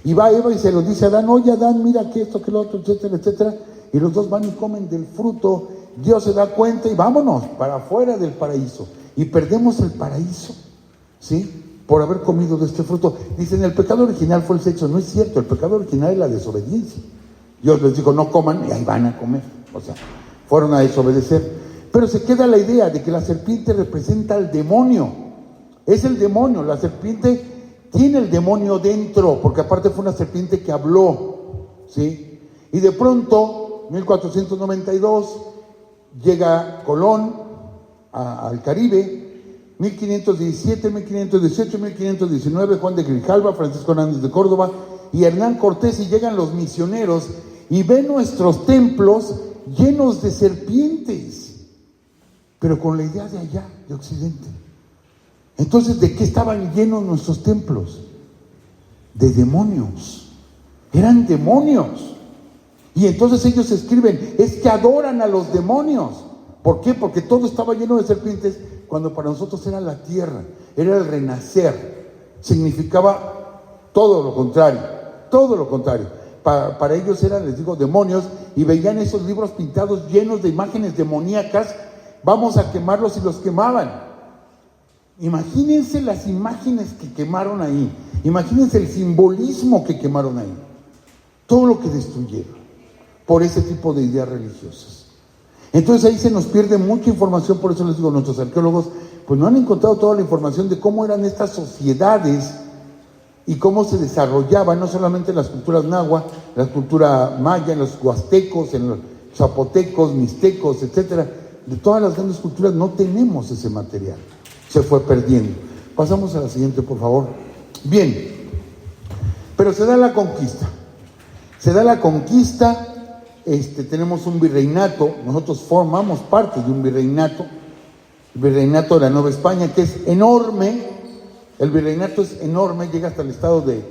Y va Eva y se lo dice a Adán, oye Adán, mira que esto, que lo otro, etcétera, etcétera. Y los dos van y comen del fruto. Dios se da cuenta y vámonos para afuera del paraíso. Y perdemos el paraíso, ¿sí?, por haber comido de este fruto. Dicen, el pecado original fue el sexo. No es cierto, el pecado original es la desobediencia. Dios les dijo, no coman, y ahí van a comer. O sea, fueron a desobedecer. Pero se queda la idea de que la serpiente representa al demonio. Es el demonio, la serpiente tiene el demonio dentro, porque aparte fue una serpiente que habló, ¿sí? Y de pronto, 1492, llega Colón al Caribe, 1517, 1518, 1519, Juan de Grijalva, Francisco Hernández de Córdoba y Hernán Cortés, y llegan los misioneros y ven nuestros templos llenos de serpientes, pero con la idea de allá, de Occidente. Entonces, ¿de qué estaban llenos nuestros templos? De demonios. Eran demonios. Y entonces ellos escriben, es que adoran a los demonios. ¿Por qué? Porque todo estaba lleno de serpientes, cuando para nosotros era la tierra, era el renacer. Significaba todo lo contrario, todo lo contrario. Para ellos eran, les digo, demonios, y veían esos libros pintados llenos de imágenes demoníacas. Vamos a quemarlos, y los quemaban. Imagínense las imágenes que quemaron ahí, imagínense el simbolismo que quemaron ahí, todo lo que destruyeron por ese tipo de ideas religiosas. Entonces ahí se nos pierde mucha información. Por eso les digo, nuestros arqueólogos pues no han encontrado toda la información de cómo eran estas sociedades y cómo se desarrollaban, no solamente en las culturas náhuatl, la cultura maya, en los huastecos, en los zapotecos, mixtecos, etcétera. De todas las grandes culturas no tenemos ese material, se fue perdiendo. Pasamos a la siguiente, por favor. Bien, pero se da la conquista. Tenemos un virreinato, nosotros formamos parte de un virreinato, el virreinato de la Nueva España, que es enorme. El virreinato es enorme, llega hasta el estado de...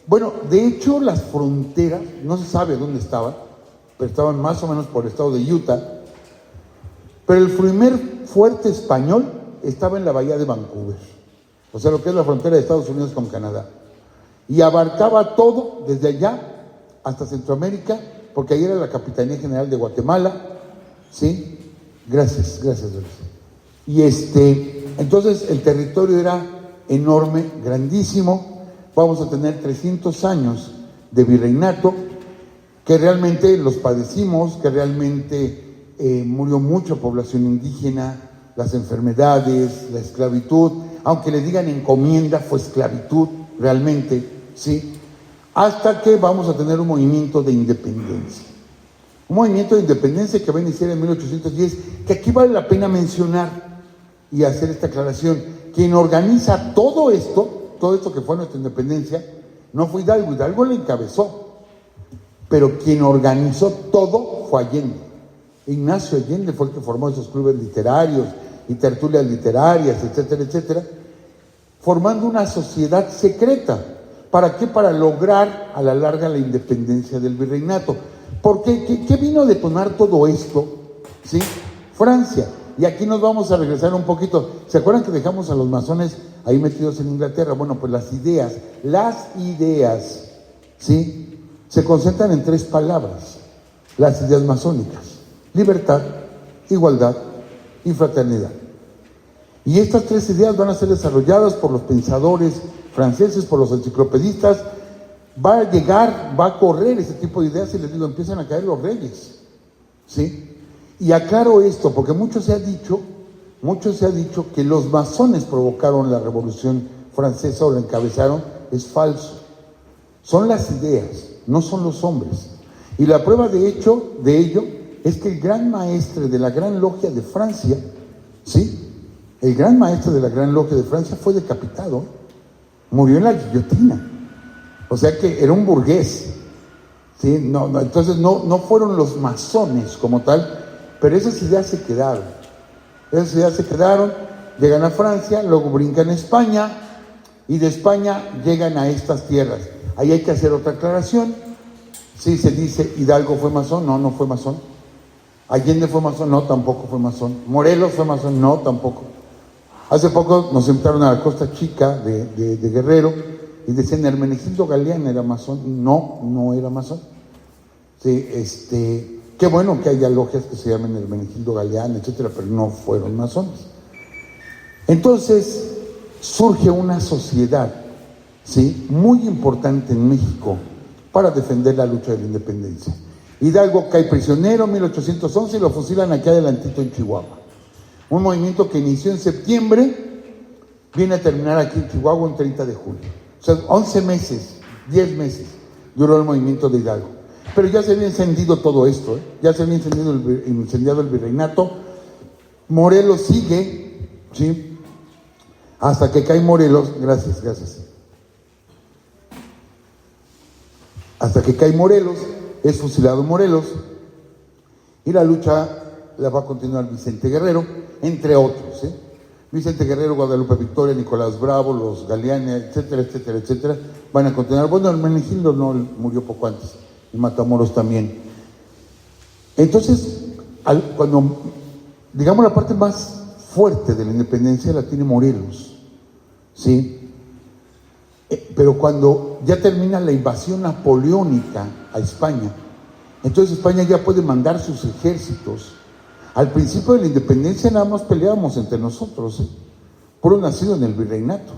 Bueno, de hecho las fronteras, no se sabe dónde estaban, pero estaban más o menos por el estado de Utah. Pero el primer fuerte español estaba en la bahía de Vancouver, o sea, lo que es la frontera de Estados Unidos con Canadá. Y abarcaba todo, desde allá hasta Centroamérica, porque ahí era la Capitanía General de Guatemala, ¿sí? Gracias, Doris. Y entonces el territorio era enorme, grandísimo. Vamos a tener 300 años de virreinato, que realmente los padecimos, que realmente murió mucha población indígena, las enfermedades, la esclavitud, aunque le digan encomienda, fue esclavitud realmente, ¿sí? Hasta que vamos a tener un movimiento de independencia. Un movimiento de independencia que va a iniciar en 1810, que aquí vale la pena mencionar y hacer esta aclaración. Quien organiza todo esto que fue nuestra independencia, no fue Hidalgo. Hidalgo le encabezó, pero quien organizó todo fue Allende. Ignacio Allende fue el que formó esos clubes literarios y tertulias literarias, etcétera, etcétera, formando una sociedad secreta. ¿Para qué? Para lograr a la larga la independencia del virreinato. Porque ¿qué vino a detonar todo esto? ¿Sí? Francia. Y aquí nos vamos a regresar un poquito. ¿Se acuerdan que dejamos a los masones ahí metidos en Inglaterra? Bueno, pues las ideas, ¿sí? Se concentran en 3 palabras. Las ideas masónicas: libertad, igualdad y fraternidad. Y estas 3 ideas van a ser desarrolladas por los pensadores franceses, por los enciclopedistas. Va a correr ese tipo de ideas, y les digo, empiezan a caer los reyes, ¿sí? Y aclaro esto, porque mucho se ha dicho que los masones provocaron la Revolución Francesa o la encabezaron. Es falso. Son las ideas, no son los hombres. Y la prueba de ello es que el gran maestre de la Gran Logia de Francia, ¿sí? El gran maestre de la Gran Logia de Francia fue decapitado, murió en la guillotina. O sea que era un burgués, ¿sí? Entonces no fueron los masones como tal, pero esas ideas se quedaron. Llegan a Francia, luego brincan a España, y de España llegan a estas tierras. Ahí hay que hacer otra aclaración. Sí, se dice, ¿Hidalgo fue masón? No fue masón. ¿Allende fue masón? No, tampoco fue masón. ¿Morelos fue masón? No, tampoco. Hace poco nos invitaron a la Costa Chica de Guerrero, y decían, Hermenegildo Galeana era masón. No era masón. Sí, qué bueno que haya logias que se llamen Hermenegildo Galeana, etcétera, pero no fueron masones. Entonces surge una sociedad, ¿sí?, muy importante en México para defender la lucha de la independencia. Hidalgo cae prisionero en 1811 y lo fusilan aquí adelantito en Chihuahua. Un movimiento que inició en septiembre, viene a terminar aquí en Chihuahua en 30 de julio. O sea, 11 meses, 10 meses duró el movimiento de Hidalgo. Pero ya se había encendido todo esto, ya se había incendiado el virreinato. Morelos sigue, ¿sí?, hasta que cae Morelos. Gracias. Hasta que cae Morelos, es fusilado Morelos, y la lucha la va a continuar Vicente Guerrero, entre otros, ¿eh? Vicente Guerrero, Guadalupe Victoria, Nicolás Bravo, los Galeana, etcétera, van a continuar. Bueno, Hermenegildo no, murió poco antes, y Matamoros también. Entonces, cuando, digamos, la parte más fuerte de la independencia la tiene Morelos, ¿sí? Pero cuando ya termina la invasión napoleónica a España, entonces España ya puede mandar sus ejércitos. Al principio de la independencia nada más peleábamos entre nosotros, puro nacido en el virreinato.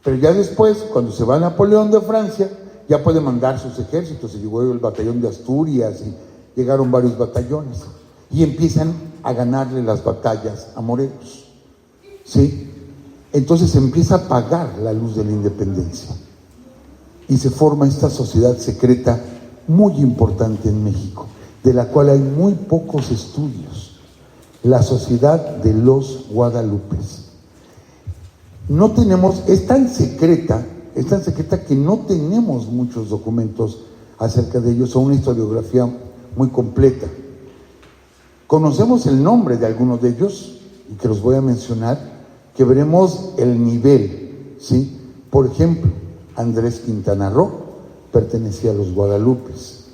Pero ya después, cuando se va Napoleón de Francia, ya puede mandar sus ejércitos. Se llegó el batallón de Asturias y llegaron varios batallones. Y empiezan a ganarle las batallas a Morelos. ¿Sí? Entonces empieza a apagar la luz de la independencia. Y se forma esta sociedad secreta muy importante en México, de la cual hay muy pocos estudios. La sociedad de los Guadalupes. No tenemos, es tan secreta que no tenemos muchos documentos acerca de ellos, o una historiografía muy completa. Conocemos el nombre de algunos de ellos, y que los voy a mencionar, que veremos el nivel, ¿sí? Por ejemplo, Andrés Quintana Roo pertenecía a los Guadalupes.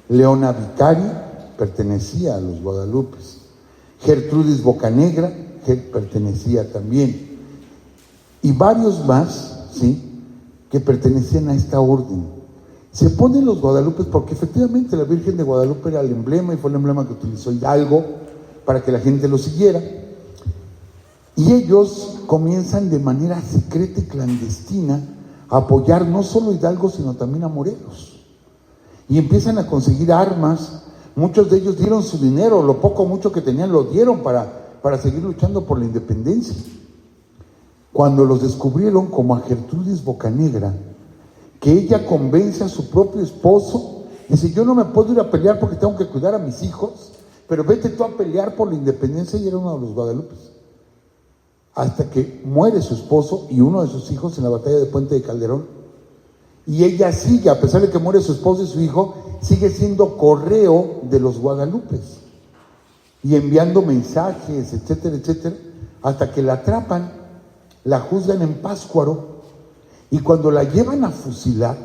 Leona Vicari pertenecía a los Guadalupes. Gertrudis Bocanegra pertenecía también. Y varios más, ¿sí?, que pertenecían a esta orden. Se ponen los Guadalupes porque efectivamente la Virgen de Guadalupe era el emblema, y fue el emblema que utilizó Hidalgo para que la gente lo siguiera. Y ellos comienzan de manera secreta y clandestina a apoyar no solo a Hidalgo, sino también a Morelos. Y empiezan a conseguir armas. Muchos de ellos dieron su dinero, lo poco o mucho que tenían lo dieron para seguir luchando por la independencia. Cuando los descubrieron, como a Gertrudis Bocanegra, que ella convence a su propio esposo, dice: yo no me puedo ir a pelear porque tengo que cuidar a mis hijos, pero vete tú a pelear por la independencia. Y era uno de los Guadalupes. Hasta que muere su esposo y uno de sus hijos en la batalla de Puente de Calderón. Y ella sigue, a pesar de que muere su esposo y su hijo, sigue siendo correo de los Guadalupes y enviando mensajes, etcétera, etcétera, hasta que la atrapan. La juzgan en Pátzcuaro, y cuando la llevan a fusilar,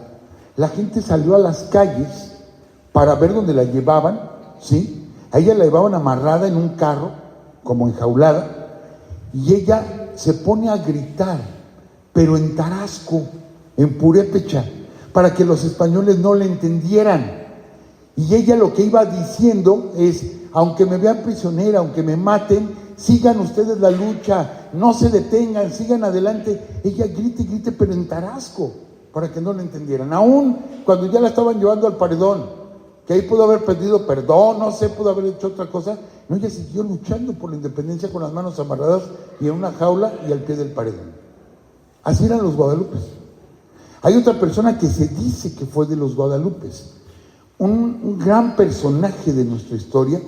la gente salió a las calles para ver dónde la llevaban, ¿sí? A ella la llevaban amarrada en un carro, como enjaulada, y ella se pone a gritar, pero en tarasco, en purépecha, para que los españoles no le entendieran. Y ella lo que iba diciendo es: aunque me vean prisionera, aunque me maten, sigan ustedes la lucha, no se detengan, sigan adelante. Ella grite y grite, pero en tarasco, para que no la entendieran. Aún cuando ya la estaban llevando al paredón, que ahí pudo haber pedido perdón, no sé, pudo haber hecho otra cosa, no, ella siguió luchando por la independencia con las manos amarradas y en una jaula y al pie del paredón. Así eran los Guadalupes. Hay otra persona que se dice que fue de los Guadalupes, un gran personaje de nuestra historia,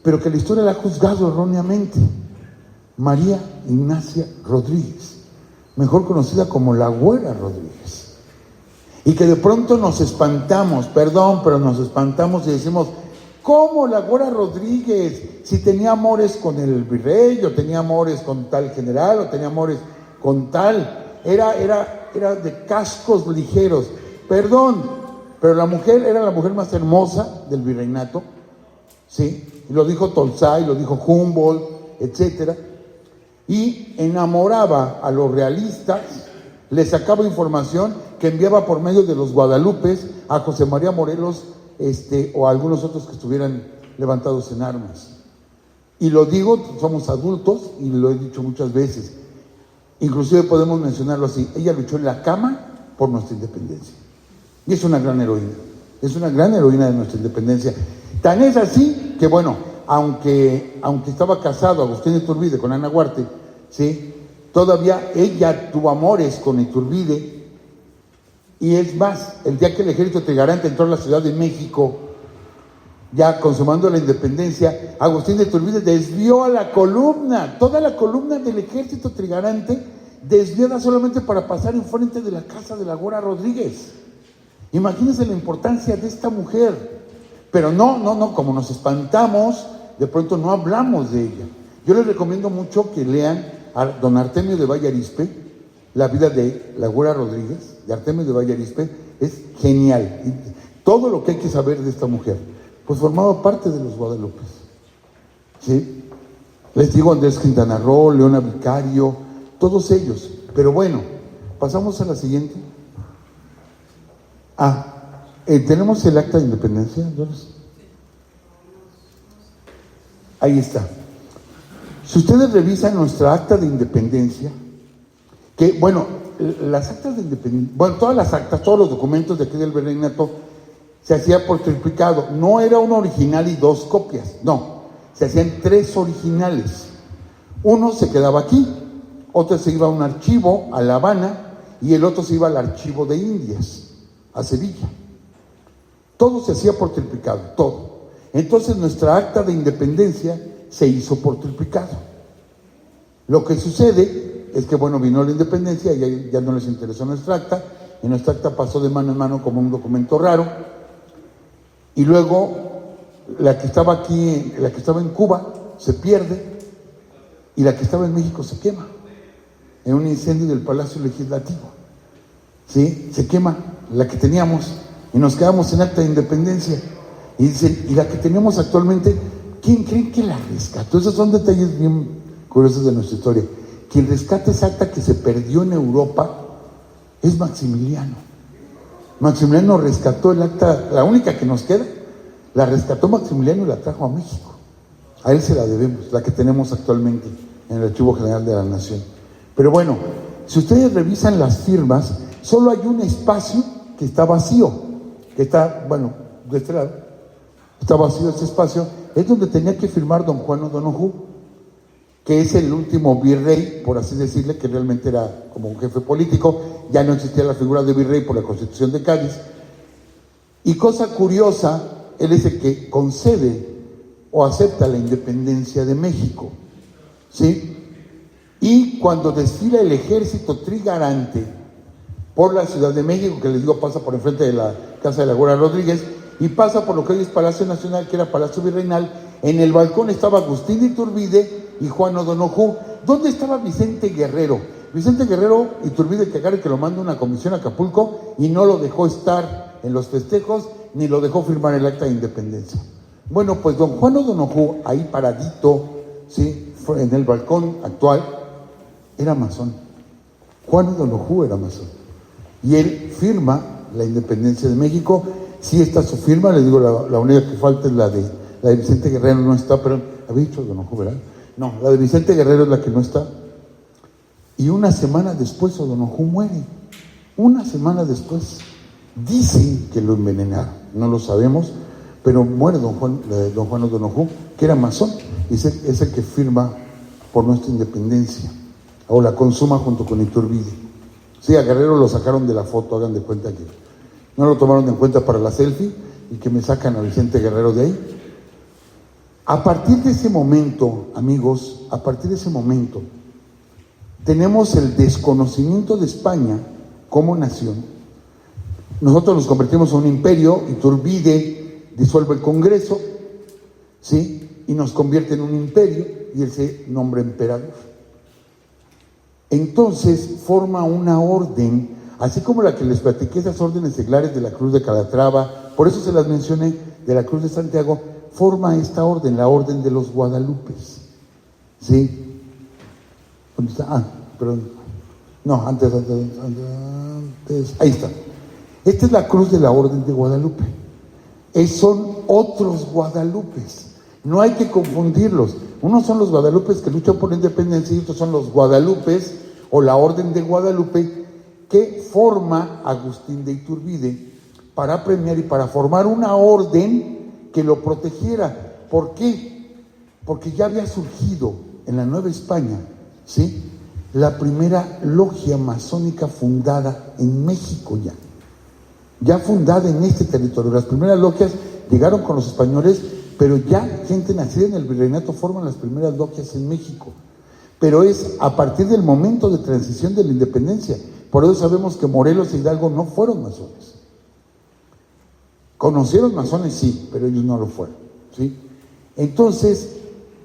pero que la historia la ha juzgado erróneamente. María Ignacia Rodríguez, mejor conocida como la Güera Rodríguez. Y que de pronto nos espantamos, pero nos espantamos y decimos: ¿cómo la Güera Rodríguez? Si tenía amores con el virrey, o tenía amores con tal general, o tenía amores con tal, era de cascos ligeros. Pero la mujer era la mujer más hermosa del virreinato, ¿sí? Y lo dijo Tolsay, lo dijo Humboldt, etcétera. Y enamoraba a los realistas, les sacaba información que enviaba por medio de los Guadalupes a José María Morelos, o a algunos otros que estuvieran levantados en armas. Y lo digo, somos adultos y lo he dicho muchas veces. Inclusive podemos mencionarlo así: ella luchó en la cama por nuestra independencia. Y es una gran heroína. Es una gran heroína de nuestra independencia. Tan es así que, bueno, aunque estaba casado Agustín de Iturbide con Ana Huarte, ¿sí?, todavía ella tuvo amores con Iturbide. Y es más, el día que el ejército trigarante entró a la Ciudad de México, ya consumando la independencia, Agustín de Iturbide desvió a la columna, toda la columna del ejército trigarante, desviada solamente para pasar enfrente de la casa de la Güera Rodríguez. Imagínense la importancia de esta mujer. Pero no, como nos espantamos, de pronto no hablamos de ella. Yo les recomiendo mucho que lean a don Artemio de Valle Arizpe, la vida de la Güera Rodríguez, de Artemio de Valle Arizpe. Es genial. Y todo lo que hay que saber de esta mujer, pues formaba parte de los Guadalupes, ¿sí? Les digo, Andrés Quintana Roo, Leona Vicario, todos ellos. Pero bueno, Pasamos a la siguiente. Tenemos el acta de independencia, Doris. Ahí está. Si ustedes revisan nuestra acta de independencia, que bueno, las actas de independencia, bueno, todas las actas, todos los documentos de aquí del virreinato se hacía por triplicado. No era un original y 2 copias, no. Se hacían 3 originales. Uno se quedaba aquí, otro se iba a un archivo a La Habana y el otro se iba al archivo de Indias, a Sevilla. Todo se hacía por triplicado, todo. Entonces nuestra acta de independencia se hizo por triplicado. Lo que sucede es que, bueno, vino la independencia y ya no les interesó nuestra acta, y nuestra acta pasó de mano en mano como un documento raro, y luego la que estaba aquí, la que estaba en Cuba, se pierde, y la que estaba en México se quema, en un incendio del Palacio Legislativo. ¿Sí? Se quema la que teníamos, y nos quedamos en acta de independencia. Y dicen, y la que tenemos actualmente, ¿quién creen que la rescató? Esos son detalles bien curiosos de nuestra historia. Quien rescata esa acta que se perdió en Europa es Maximiliano. Maximiliano rescató el acta, la única que nos queda, la rescató Maximiliano y la trajo a México. A él se la debemos, la que tenemos actualmente en el Archivo General de la Nación. Pero bueno, si ustedes revisan las firmas, solo hay un espacio que está vacío, que está, bueno, de este lado. Está vacío ese espacio, es donde tenía que firmar don Juan O'Donoghue, que es el último virrey, por así decirle, que realmente era como un jefe político. Ya no existía la figura de virrey por la Constitución de Cádiz. Y cosa curiosa, él es el que concede o acepta la independencia de México, ¿sí? Y cuando desfila el ejército trigarante por la Ciudad de México, que les digo pasa por enfrente de la casa de la Güera Rodríguez, y pasa por lo que hoy es Palacio Nacional, que era Palacio Virreinal. En el balcón estaba Agustín de Iturbide y Juan O'Donoghue. ¿Dónde estaba Vicente Guerrero? Vicente Guerrero, Iturbide que agarre que lo manda una comisión a Acapulco y no lo dejó estar en los festejos ni lo dejó firmar el acta de independencia. Bueno, pues don Juan O'Donoghue, ahí paradito, ¿sí?, en el balcón actual, era masón. Juan O'Donoghue era masón. Y él firma la independencia de México. Sí está su firma, les digo, la única que falta es la de Vicente Guerrero, no está, pero había dicho O'Donoghue, ¿verdad? No, la de Vicente Guerrero es la que no está. Y una semana después O'Donoghue muere. Una semana después. Dicen que lo envenenaron, no lo sabemos, pero muere don Juan O'Donoghue, que era masón, y es el que firma por nuestra independencia, o la consuma junto con Iturbide. Sí, a Guerrero lo sacaron de la foto, hagan de cuenta que no lo tomaron en cuenta para la selfie, y que me sacan a Vicente Guerrero de ahí. A partir de ese momento, amigos, a partir de ese momento, tenemos el desconocimiento de España como nación. Nosotros nos convertimos en un imperio, Iturbide disuelve el Congreso, ¿sí?, y nos convierte en un imperio, y él se nombra emperador. Entonces forma una orden, así como la que les platiqué, esas órdenes seglares de la Cruz de Calatrava, por eso se las mencioné, de la Cruz de Santiago, forma esta orden, la Orden de los Guadalupes, ¿sí? ¿Dónde está? Perdón. No, antes, ahí está. Esta es la cruz de la Orden de Guadalupe. Son otros Guadalupes. No hay que confundirlos. Unos son los Guadalupes que luchan por la independencia y otros son los Guadalupes o la Orden de Guadalupe que forma Agustín de Iturbide para premiar y para formar una orden que lo protegiera. ¿Por qué? Porque ya había surgido en la Nueva España, ¿sí?, la primera logia masónica fundada en México ya fundada en este territorio. Las primeras logias llegaron con los españoles, pero ya gente nacida en el virreinato forman las primeras logias en México. Pero es a partir del momento de transición de la independencia. Por eso sabemos que Morelos e Hidalgo no fueron masones. Conocieron masones, sí, pero ellos no lo fueron, ¿sí? Entonces,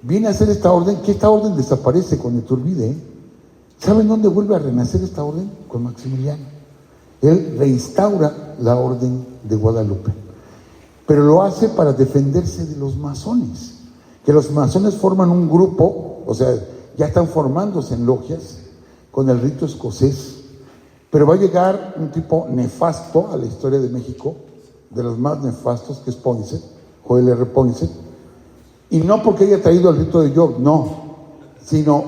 viene a ser esta orden, que esta orden desaparece con Iturbide, ¿eh? ¿Saben dónde vuelve a renacer esta orden? Con Maximiliano. Él reinstaura la Orden de Guadalupe, pero lo hace para defenderse de los masones, que los masones forman un grupo, o sea, ya están formándose en logias con el rito escocés, Pero va a llegar un tipo nefasto a la historia de México, de los más nefastos, que es Poinsett, Joel R. Poinsett, y no porque haya traído al Rito de York, no, sino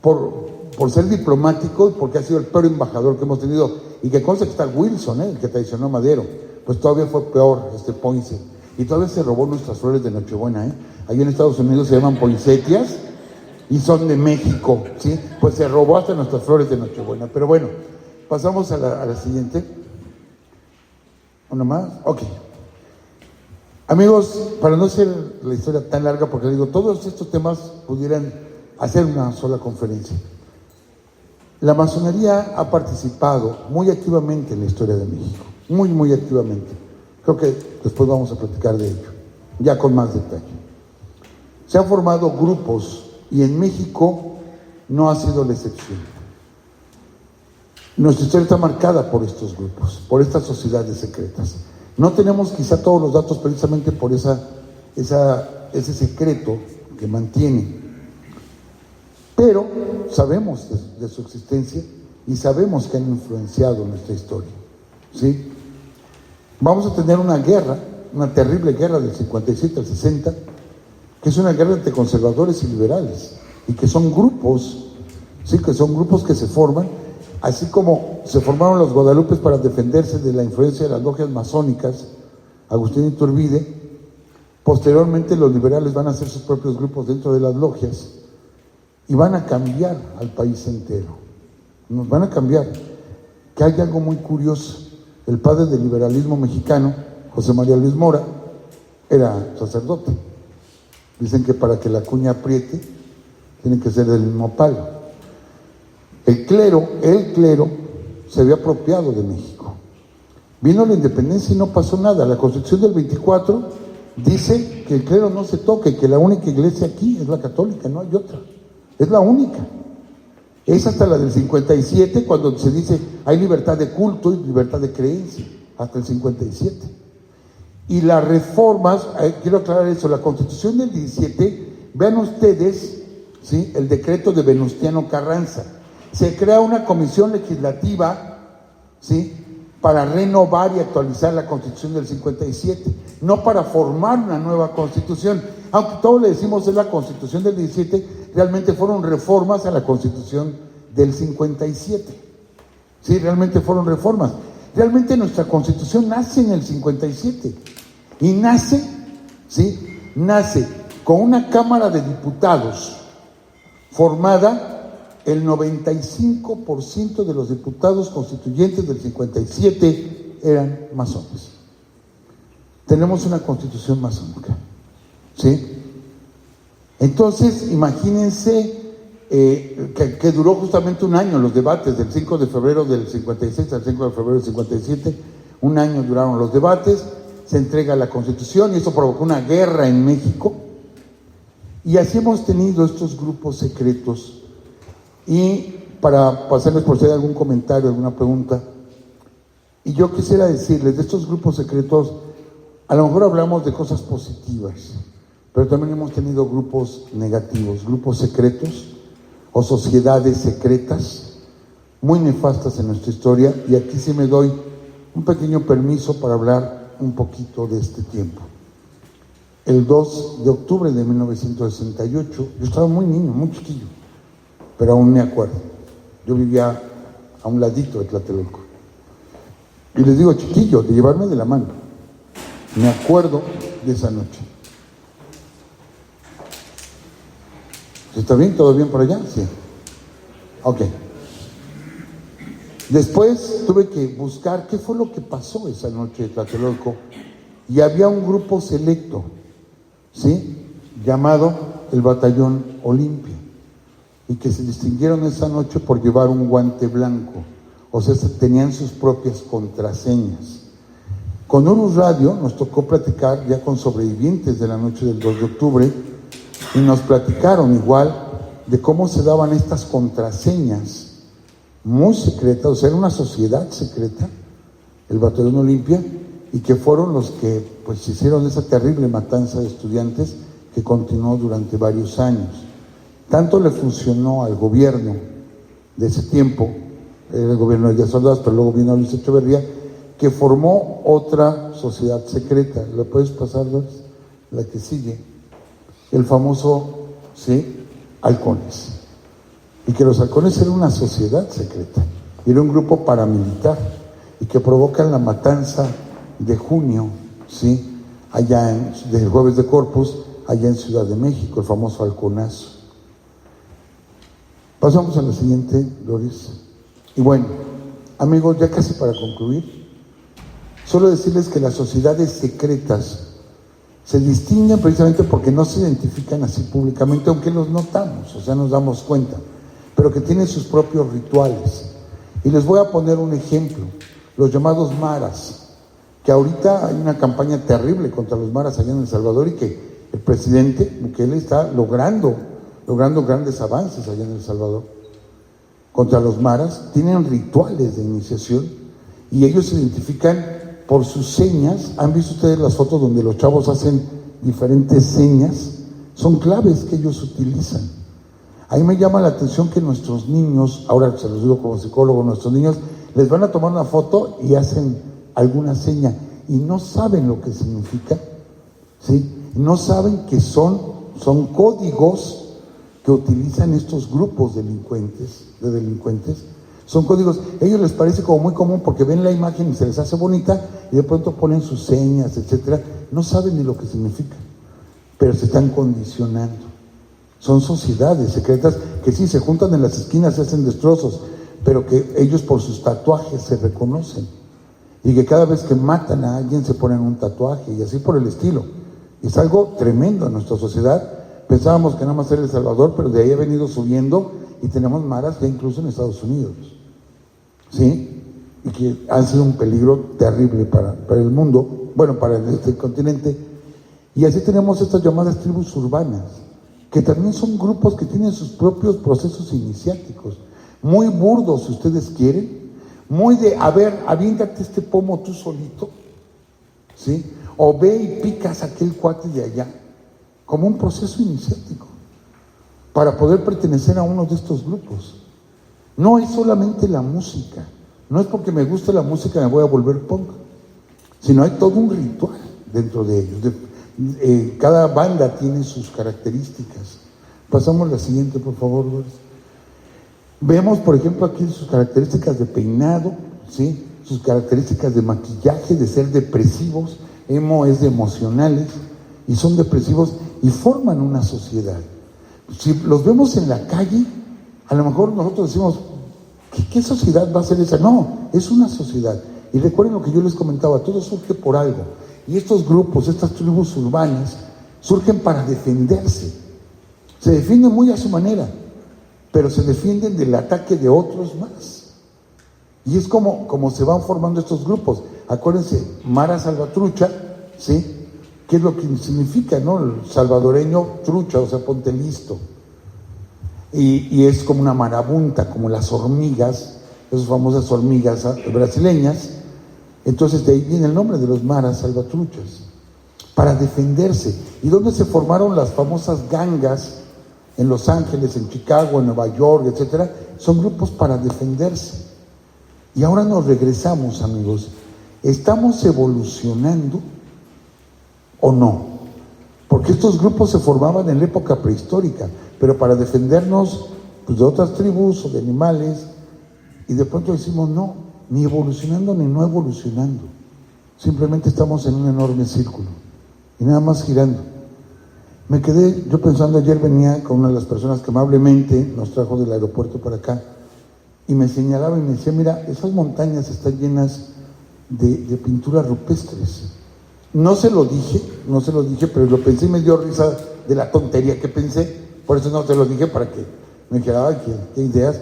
por ser diplomático y porque ha sido el peor embajador que hemos tenido, y que consta que está Wilson, el que traicionó a Madero, pues todavía fue peor Poinsett, y todavía se robó nuestras flores de Nochebuena, Ahí en Estados Unidos se llaman poinsettias, y son de México, ¿sí? Pues se robó hasta nuestras flores de Nochebuena. Pero bueno, pasamos a la siguiente. ¿Una más? Ok. Amigos, para no hacer la historia tan larga, porque les digo, todos estos temas pudieran hacer una sola conferencia. La masonería ha participado muy activamente en la historia de México, muy activamente. Creo que después vamos a platicar de ello, ya con más detalle. Se han formado grupos, y en México no ha sido la excepción. Nuestra historia está marcada por estos grupos, por estas sociedades secretas. No tenemos quizá todos los datos precisamente por ese secreto que mantienen, pero sabemos de su existencia y sabemos que han influenciado nuestra historia, ¿sí? Vamos a tener una guerra, una terrible guerra del 57 al 60, que es una guerra entre conservadores y liberales, y que son grupos, sí, que son grupos que se forman, así como se formaron los Guadalupes para defenderse de la influencia de las logias masónicas, Agustín Iturbide. Posteriormente los liberales van a hacer sus propios grupos dentro de las logias y van a cambiar al país entero, nos van a cambiar. Que hay algo muy curioso: el padre del liberalismo mexicano, José María Luis Mora, era sacerdote. Dicen que para que la cuña apriete, tiene que ser del mismo palo. El clero se había apropiado de México. Vino la independencia y no pasó nada. La Constitución del 24 dice que el clero no se toca y que la única iglesia aquí es la católica, no hay otra. Es la única. Es hasta la del 57 cuando se dice hay libertad de culto y libertad de creencia, hasta el 57. Y las reformas, quiero aclarar eso, la Constitución del 17, vean ustedes, ¿sí?, el decreto de Venustiano Carranza. Se crea una comisión legislativa, ¿sí?, para renovar y actualizar la Constitución del 57, no para formar una nueva Constitución. Aunque todos le decimos es la Constitución del 17, realmente fueron reformas a la Constitución del 57. Sí, realmente fueron reformas. Realmente nuestra Constitución nace en el 57 y nace con una Cámara de Diputados formada. El 95% de los diputados constituyentes del 57 eran masones. Tenemos una constitución masónica, ¿sí? Entonces, imagínense que duró justamente un año los debates, del 5 de febrero del 56 al 5 de febrero del 57, un año duraron los debates, se entrega la Constitución y eso provocó una guerra en México. Y así hemos tenido estos grupos secretos. Y para pasarles por si hay algún comentario, alguna pregunta, y yo quisiera decirles, de estos grupos secretos, a lo mejor hablamos de cosas positivas, pero también hemos tenido grupos negativos, grupos secretos o sociedades secretas muy nefastas en nuestra historia, y aquí sí me doy un pequeño permiso para hablar un poquito de este tiempo. El 2 de octubre de 1968, yo estaba muy niño, muy chiquillo, pero aún me acuerdo. Yo vivía a un ladito de Tlatelolco. Y les digo chiquillo, de llevarme de la mano. Me acuerdo de esa noche. ¿Está bien? ¿Todo bien por allá? Sí. Ok. Después tuve que buscar qué fue lo que pasó esa noche de Tlatelolco. Y había un grupo selecto, ¿sí?, llamado el Batallón Olimpia, y que se distinguieron esa noche por llevar un guante blanco, o sea, tenían sus propias contraseñas. Con Urus Radio nos tocó platicar ya con sobrevivientes de la noche del 2 de octubre, y nos platicaron igual de cómo se daban estas contraseñas muy secretas, o sea, era una sociedad secreta, el Batallón Olimpia, y que fueron los que pues hicieron esa terrible matanza de estudiantes que continuó durante varios años. Tanto le funcionó al gobierno de ese tiempo el gobierno de Díaz Ordaz, pero luego vino Luis Echeverría, que formó otra sociedad secreta. ¿La puedes pasar, Doris? La que sigue. El famoso, ¿sí?, Halcones. Y que los Halcones eran una sociedad secreta. Era un grupo paramilitar y que provocan la matanza de junio, ¿sí?, allá del Jueves de Corpus, allá en Ciudad de México, el famoso Halconazo. Pasamos a la siguiente, Doris. Y bueno, amigos, ya casi para concluir, solo decirles que las sociedades secretas se distinguen precisamente porque no se identifican así públicamente, aunque los notamos, o sea, nos damos cuenta, pero que tienen sus propios rituales. Y les voy a poner un ejemplo, los llamados maras, que ahorita hay una campaña terrible contra los maras allá en El Salvador y que el presidente Bukele está logrando grandes avances allá en El Salvador. Contra los maras, tienen rituales de iniciación y ellos se identifican por sus señas. ¿Han visto ustedes las fotos donde los chavos hacen diferentes señas? Son claves que ellos utilizan. A mí me llama la atención que nuestros niños, ahora se los digo como psicólogo, nuestros niños les van a tomar una foto y hacen alguna seña y no saben lo que significa, ¿sí? No saben que son códigos que utilizan estos grupos de delincuentes. Son códigos, a ellos les parece como muy común porque ven la imagen y se les hace bonita y de pronto ponen sus señas, etcétera. No saben ni lo que significa, pero se están condicionando. Son sociedades secretas que sí se juntan en las esquinas, se hacen destrozos, pero que ellos por sus tatuajes se reconocen y que cada vez que matan a alguien se ponen un tatuaje y así por el estilo. Es algo tremendo en nuestra sociedad. Pensábamos que nada más era El Salvador, pero de ahí ha venido subiendo y tenemos maras ya incluso en Estados Unidos, ¿sí? Y que han sido un peligro terrible para el mundo, bueno, para este continente. Y así tenemos estas llamadas tribus urbanas, que también son grupos que tienen sus propios procesos iniciáticos, muy burdos si ustedes quieren, muy de, a ver, aviéntate este pomo tú solito, ¿sí? O ve y picas a aquel cuate de allá, como un proceso iniciático, para poder pertenecer a uno de estos grupos. No es solamente la música, no es porque me guste la música me voy a volver punk, sino hay todo un ritual dentro de ellos. Cada banda tiene sus características. Pasamos a la siguiente, por favor, Doris. Vemos, por ejemplo, aquí sus características de peinado, ¿sí? Sus características de maquillaje, de ser depresivos. Emo es de emocionales y son depresivos y forman una sociedad. Si los vemos en la calle, a lo mejor nosotros decimos, ¿qué sociedad va a ser esa? No, es una sociedad. Y recuerden lo que yo les comentaba, todo surge por algo. Y estos grupos, estas tribus urbanas, surgen para defenderse. Se defienden muy a su manera, pero se defienden del ataque de otros más. Y es como se van formando estos grupos. Acuérdense, Mara Salvatrucha, ¿sí? ¿Qué es lo que significa, no? El salvadoreño trucha, o sea, ponte listo. Y es como una marabunta, como las hormigas, esas famosas hormigas brasileñas. Entonces de ahí viene el nombre de los maras salvatruchas, para defenderse. ¿Y dónde se formaron las famosas gangas? En Los Ángeles, en Chicago, en Nueva York, etcétera. Son grupos para defenderse. Y ahora nos regresamos, amigos. ¿Estamos evolucionando o no? Porque estos grupos se formaban en la época prehistórica, pero para defendernos pues, de otras tribus o de animales, y de pronto decimos no, ni evolucionando ni no evolucionando. Simplemente estamos en un enorme círculo y nada más girando. Me quedé yo pensando, ayer venía con una de las personas que amablemente nos trajo del aeropuerto para acá y me señalaba y me decía, mira, esas montañas están llenas de pinturas rupestres. No se lo dije, pero lo pensé y me dio risa de la tontería que pensé, por eso no te lo dije para que me dijera, ay, qué ideas.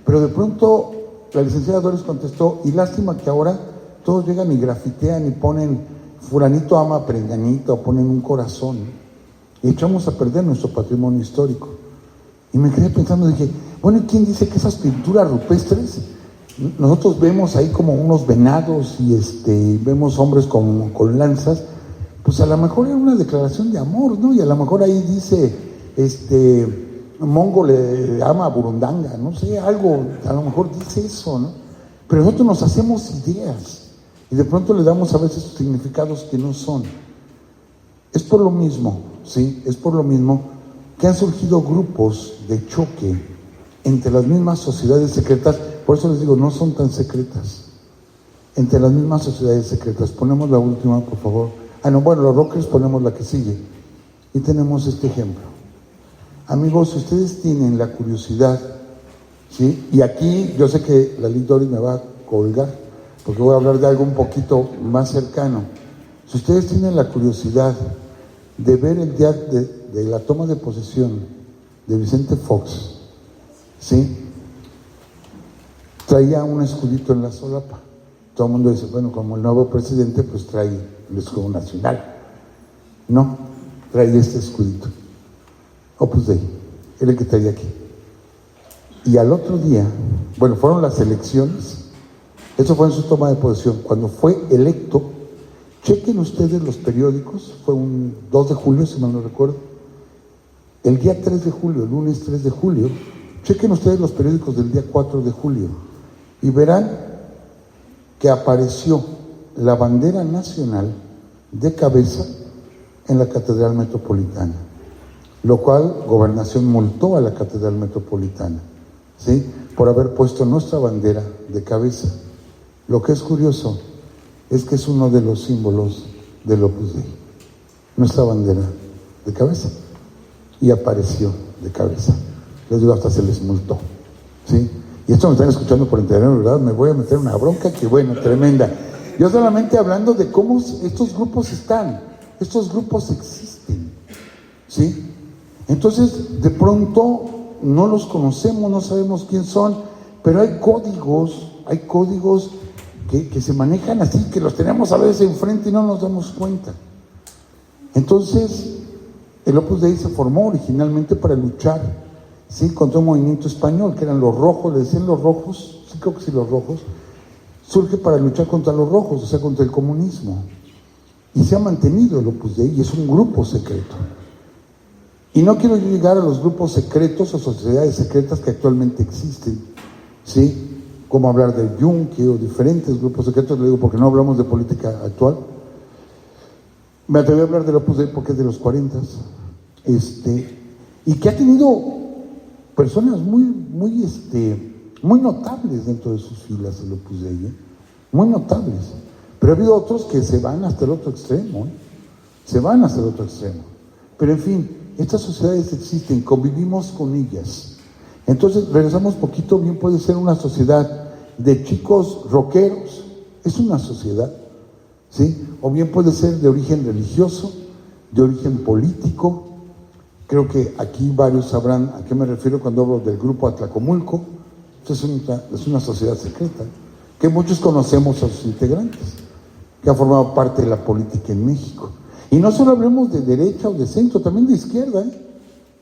Pero de pronto la licenciada Doris contestó, y lástima que ahora todos llegan y grafitean y ponen fulanito ama a perenganito, o ponen un corazón, y echamos a perder nuestro patrimonio histórico. Y me quedé pensando, dije, bueno, ¿y quién dice que esas pinturas rupestres? Nosotros vemos ahí como unos venados y vemos hombres con lanzas, pues a lo mejor era una declaración de amor, ¿no? Y a lo mejor ahí dice, Mongo le ama a Burundanga, no sé, algo, a lo mejor dice eso, ¿no? Pero nosotros nos hacemos ideas y de pronto le damos a veces significados que no son. Es por lo mismo, ¿sí? Es por lo mismo que han surgido grupos de choque entre las mismas sociedades secretas. Por eso les digo, no son tan secretas. Entre las mismas sociedades secretas. Ponemos la última, por favor. Bueno, los rockers ponemos la que sigue. Y tenemos este ejemplo. Amigos, si ustedes tienen la curiosidad, ¿sí? Y aquí yo sé que la Liz Doris me va a colgar, porque voy a hablar de algo un poquito más cercano. Si ustedes tienen la curiosidad de ver el día de la toma de posesión de Vicente Fox, ¿sí? Traía un escudito en la solapa. Todo el mundo dice, bueno, como el nuevo presidente, pues trae el escudo nacional. No, trae este escudito. Opus Dei, era el que traía aquí. Y al otro día, bueno, fueron las elecciones, eso fue en su toma de posesión. Cuando fue electo, chequen ustedes los periódicos, fue un 2 de julio, si mal no recuerdo. El día 3 de julio, el lunes 3 de julio, chequen ustedes los periódicos del día 4 de julio y verán que apareció la bandera nacional de cabeza en la Catedral Metropolitana, lo cual Gobernación multó a la Catedral Metropolitana, ¿sí? Por haber puesto nuestra bandera de cabeza. Lo que es curioso es que es uno de los símbolos del Opus Dei, nuestra bandera de cabeza, y apareció de cabeza. Les digo, hasta se les multó, ¿sí? Y esto me están escuchando por internet, ¿verdad? Me voy a meter una bronca que, bueno, tremenda. Yo solamente hablando de cómo estos grupos están, estos grupos existen, ¿sí? Entonces, de pronto, no los conocemos, no sabemos quién son, pero hay códigos que se manejan así, que los tenemos a veces enfrente y no nos damos cuenta. Entonces, el Opus Dei se formó originalmente para luchar, ¿sí? Contra un movimiento español, que eran los rojos, le decían los rojos, sí creo que sí, los rojos, surge para luchar contra los rojos, o sea, contra el comunismo. Y se ha mantenido el Opus Dei y es un grupo secreto. Y no quiero yo llegar a los grupos secretos o sociedades secretas que actualmente existen, ¿sí? Como hablar del Yunque o diferentes grupos secretos, le digo porque no hablamos de política actual. Me atreví a hablar del Opus Dei porque es de los 40, y que ha tenido personas muy notables dentro de sus filas el Opus Dei, muy notables. Pero ha habido otros que se van hasta el otro extremo, Pero en fin, estas sociedades existen, convivimos con ellas. Entonces, regresamos poquito, bien puede ser una sociedad de chicos rockeros, es una sociedad, ¿sí? O bien puede ser de origen religioso, de origen político. Creo que aquí varios sabrán a qué me refiero cuando hablo del grupo Atlacomulco. Esto es una sociedad secreta, que muchos conocemos a sus integrantes, que ha formado parte de la política en México. Y no solo hablemos de derecha o de centro, también de izquierda,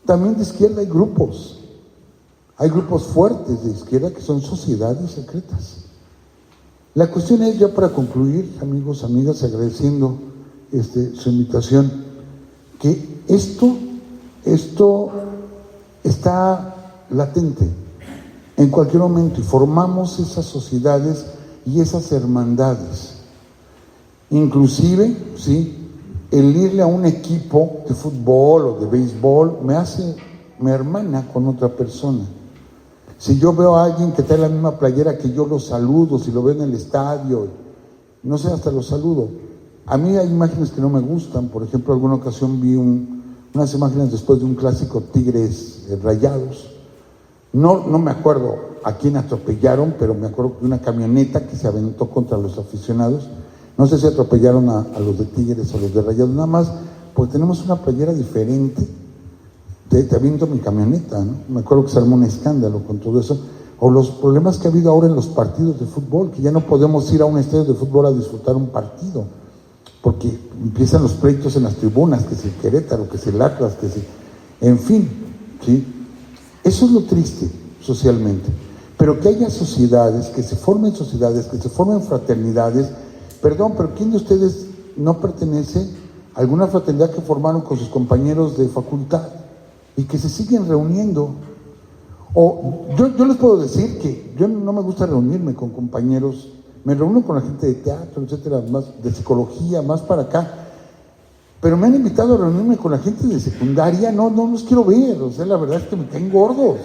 También de izquierda hay grupos. Hay grupos fuertes de izquierda que son sociedades secretas. La cuestión es, ya para concluir, amigos, amigas, agradeciendo su invitación, que esto está latente en cualquier momento y formamos esas sociedades y esas hermandades. Inclusive, ¿sí?, el irle a un equipo de fútbol o de béisbol me hermana con otra persona. Si yo veo a alguien que trae la misma playera que yo, lo saludo. Si lo veo en el estadio, no sé, hasta lo saludo. A mí hay imágenes que no me gustan. Por ejemplo, alguna ocasión vi unas imágenes después de un clásico Tigres Rayados. No me acuerdo a quién atropellaron, pero me acuerdo de una camioneta que se aventó contra los aficionados. No sé si atropellaron a los de Tigres o los de Rayados, nada más, pues tenemos una playera diferente. Te aviento mi camioneta, ¿no? Me acuerdo que se armó un escándalo con todo eso. O los problemas que ha habido ahora en los partidos de fútbol, que ya no podemos ir a un estadio de fútbol a disfrutar un partido, porque empiezan los pleitos en las tribunas, que si el Querétaro, que si el Atlas, que si... En fin, ¿sí? Eso es lo triste socialmente. Pero que haya sociedades, que se formen fraternidades. Perdón, pero ¿quién de ustedes no pertenece a alguna fraternidad que formaron con sus compañeros de facultad? y que se siguen reuniendo. O yo les puedo decir que yo no me gusta reunirme con compañeros, me reúno con la gente de teatro, etcétera, más de psicología, más para acá, pero me han invitado a reunirme con la gente de secundaria, no los quiero ver, o sea, la verdad es que me caen gordos,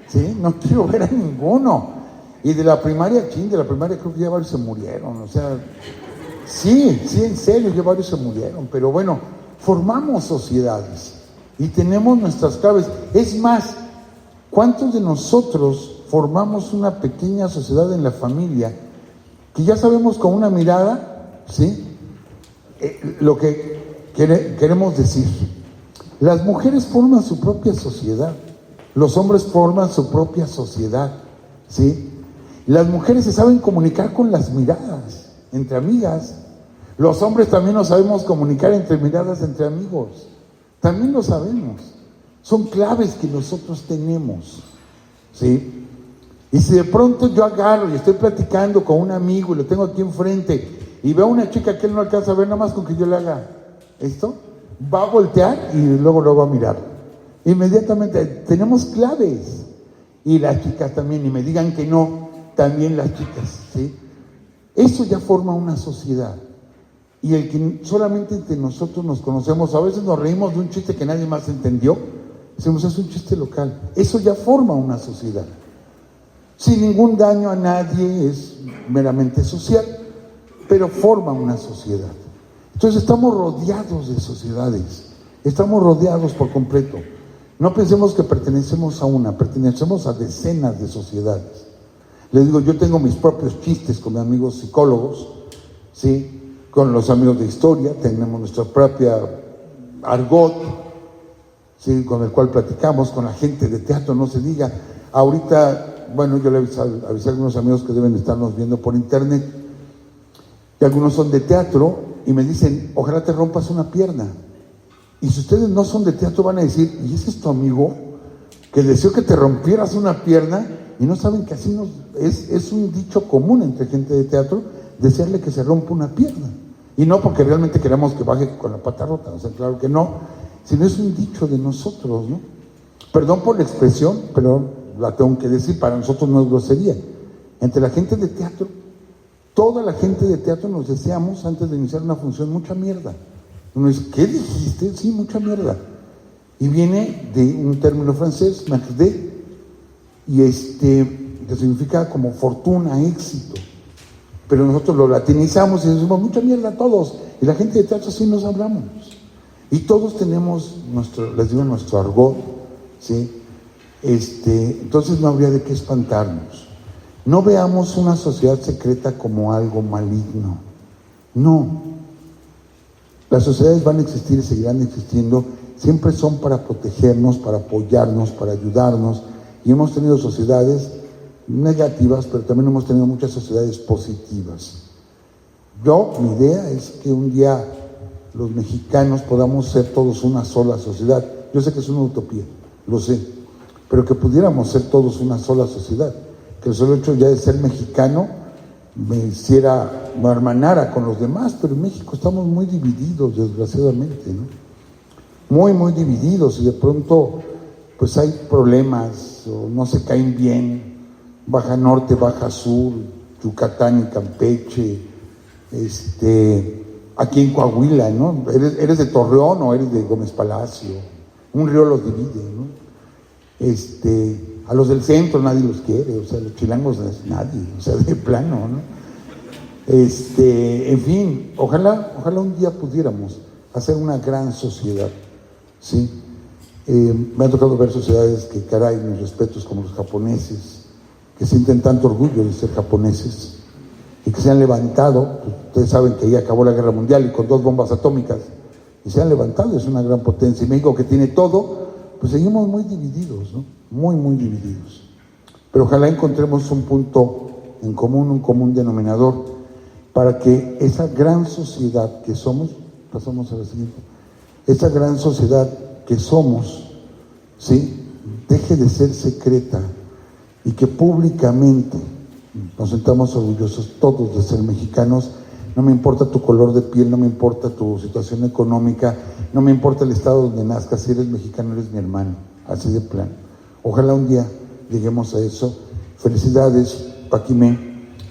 ¿sí? No quiero ver a ninguno. Y de la primaria creo que ya varios se murieron, o sea, sí, en serio, ya varios se murieron, pero bueno, formamos sociedades y tenemos nuestras claves. Es más, ¿cuántos de nosotros formamos una pequeña sociedad en la familia que ya sabemos con una mirada, ¿sí? Lo que queremos decir? Las mujeres forman su propia sociedad, los hombres forman su propia sociedad, ¿sí? Las mujeres se saben comunicar con las miradas, entre amigas. Los hombres también nos sabemos comunicar entre miradas, entre amigos. También lo sabemos. Son claves que nosotros tenemos, ¿sí? Y si de pronto yo agarro y estoy platicando con un amigo y lo tengo aquí enfrente y veo a una chica que él no alcanza a ver, nada más con que yo le haga esto, va a voltear y luego va a mirar. Inmediatamente tenemos claves. Y las chicas también, y me digan que no, también las chicas, ¿sí? Eso ya forma una sociedad. Y el que solamente entre nosotros nos conocemos, a veces nos reímos de un chiste que nadie más entendió, decimos, es un chiste local. Eso ya forma una sociedad. Sin ningún daño a nadie, es meramente social, pero forma una sociedad. Entonces estamos rodeados de sociedades, estamos rodeados por completo. No pensemos que pertenecemos a una, pertenecemos a decenas de sociedades. Les digo, yo tengo mis propios chistes con mis amigos psicólogos, ¿sí? Con los amigos de historia, tenemos nuestra propia argot, ¿sí? Con el cual platicamos, con la gente de teatro, no se diga. Ahorita, bueno, yo le avisé a algunos amigos que deben estarnos viendo por internet, y algunos son de teatro, y me dicen, ojalá te rompas una pierna. Y si ustedes no son de teatro van a decir, ¿y ese es tu amigo que deseó que te rompieras una pierna? Y no saben que así es un dicho común entre gente de teatro, desearle que se rompa una pierna. Y no porque realmente queramos que baje con la pata rota, o sea, claro que no, sino es un dicho de nosotros, ¿no? Perdón por la expresión, pero la tengo que decir, para nosotros no es grosería. Entre la gente de teatro, toda la gente de teatro nos deseamos antes de iniciar una función mucha mierda. Uno dice, ¿qué dijiste? Sí, mucha mierda. Y viene de un término francés, merde, y que significa como fortuna, éxito. Pero nosotros lo latinizamos y decimos, mucha mierda a todos. Y la gente de teatro sí nos hablamos. Y todos tenemos nuestro argot, ¿sí? Entonces no habría de qué espantarnos. No veamos una sociedad secreta como algo maligno. No. Las sociedades van a existir y seguirán existiendo. Siempre son para protegernos, para apoyarnos, para ayudarnos. Y hemos tenido sociedades negativas, pero también hemos tenido muchas sociedades positivas. Mi idea es que un día los mexicanos podamos ser todos una sola sociedad. Yo sé que es una utopía, lo sé, pero que pudiéramos ser todos una sola sociedad. Que el solo hecho ya de ser mexicano me hermanara con los demás, pero en México estamos muy divididos, desgraciadamente, ¿no? Muy, muy divididos, y de pronto pues hay problemas, o no se caen bien, Baja Norte, Baja Sur, Yucatán y Campeche, aquí en Coahuila, ¿no? ¿Eres de Torreón o eres de Gómez Palacio? Un río los divide, ¿no? A los del centro nadie los quiere, o sea, los chilangos nadie, o sea, de plano, ¿no? En fin, ojalá un día pudiéramos hacer una gran sociedad, ¿sí? Me ha tocado ver sociedades que, caray, mis respetos, como los japoneses, que sienten tanto orgullo de ser japoneses y que se han levantado. Pues, ustedes saben que ahí acabó la guerra mundial y con 2 bombas atómicas, y se han levantado, es una gran potencia. Y México, que tiene todo, pues seguimos muy divididos, ¿no? Muy, muy divididos. Pero ojalá encontremos un punto en común, un común denominador, para que esa gran sociedad que somos, pasamos a la siguiente, esa gran sociedad que somos, ¿sí?, deje de ser secreta y que públicamente nos sintamos orgullosos todos de ser mexicanos, no me importa tu color de piel, no me importa tu situación económica, no me importa el estado donde nazcas, si eres mexicano eres mi hermano, así de plano. Ojalá un día lleguemos a eso. Felicidades, Paquimé,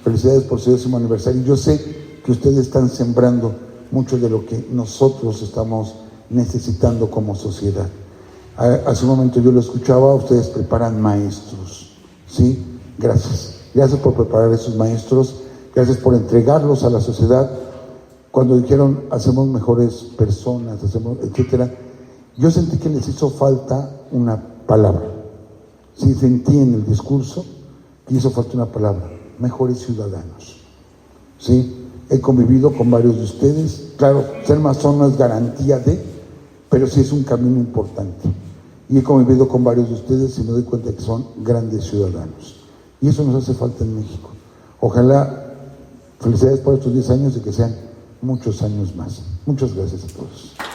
felicidades por su 10º aniversario. Yo sé que ustedes están sembrando mucho de lo que nosotros estamos necesitando como sociedad. Hace un momento yo lo escuchaba, ustedes preparan maestros, ¿sí? Gracias. Gracias por preparar a esos maestros, gracias por entregarlos a la sociedad. Cuando dijeron, hacemos mejores personas, hacemos, etcétera, yo sentí que les hizo falta una palabra. Sí, sentí en el discurso que hizo falta una palabra, mejores ciudadanos. Sí, he convivido con varios de ustedes. Claro, ser masón no es garantía de, pero sí es un camino importante. Y he convivido con varios de ustedes y me doy cuenta que son grandes ciudadanos. Y eso nos hace falta en México. Ojalá, felicidades por estos 10 años y que sean muchos años más. Muchas gracias a todos.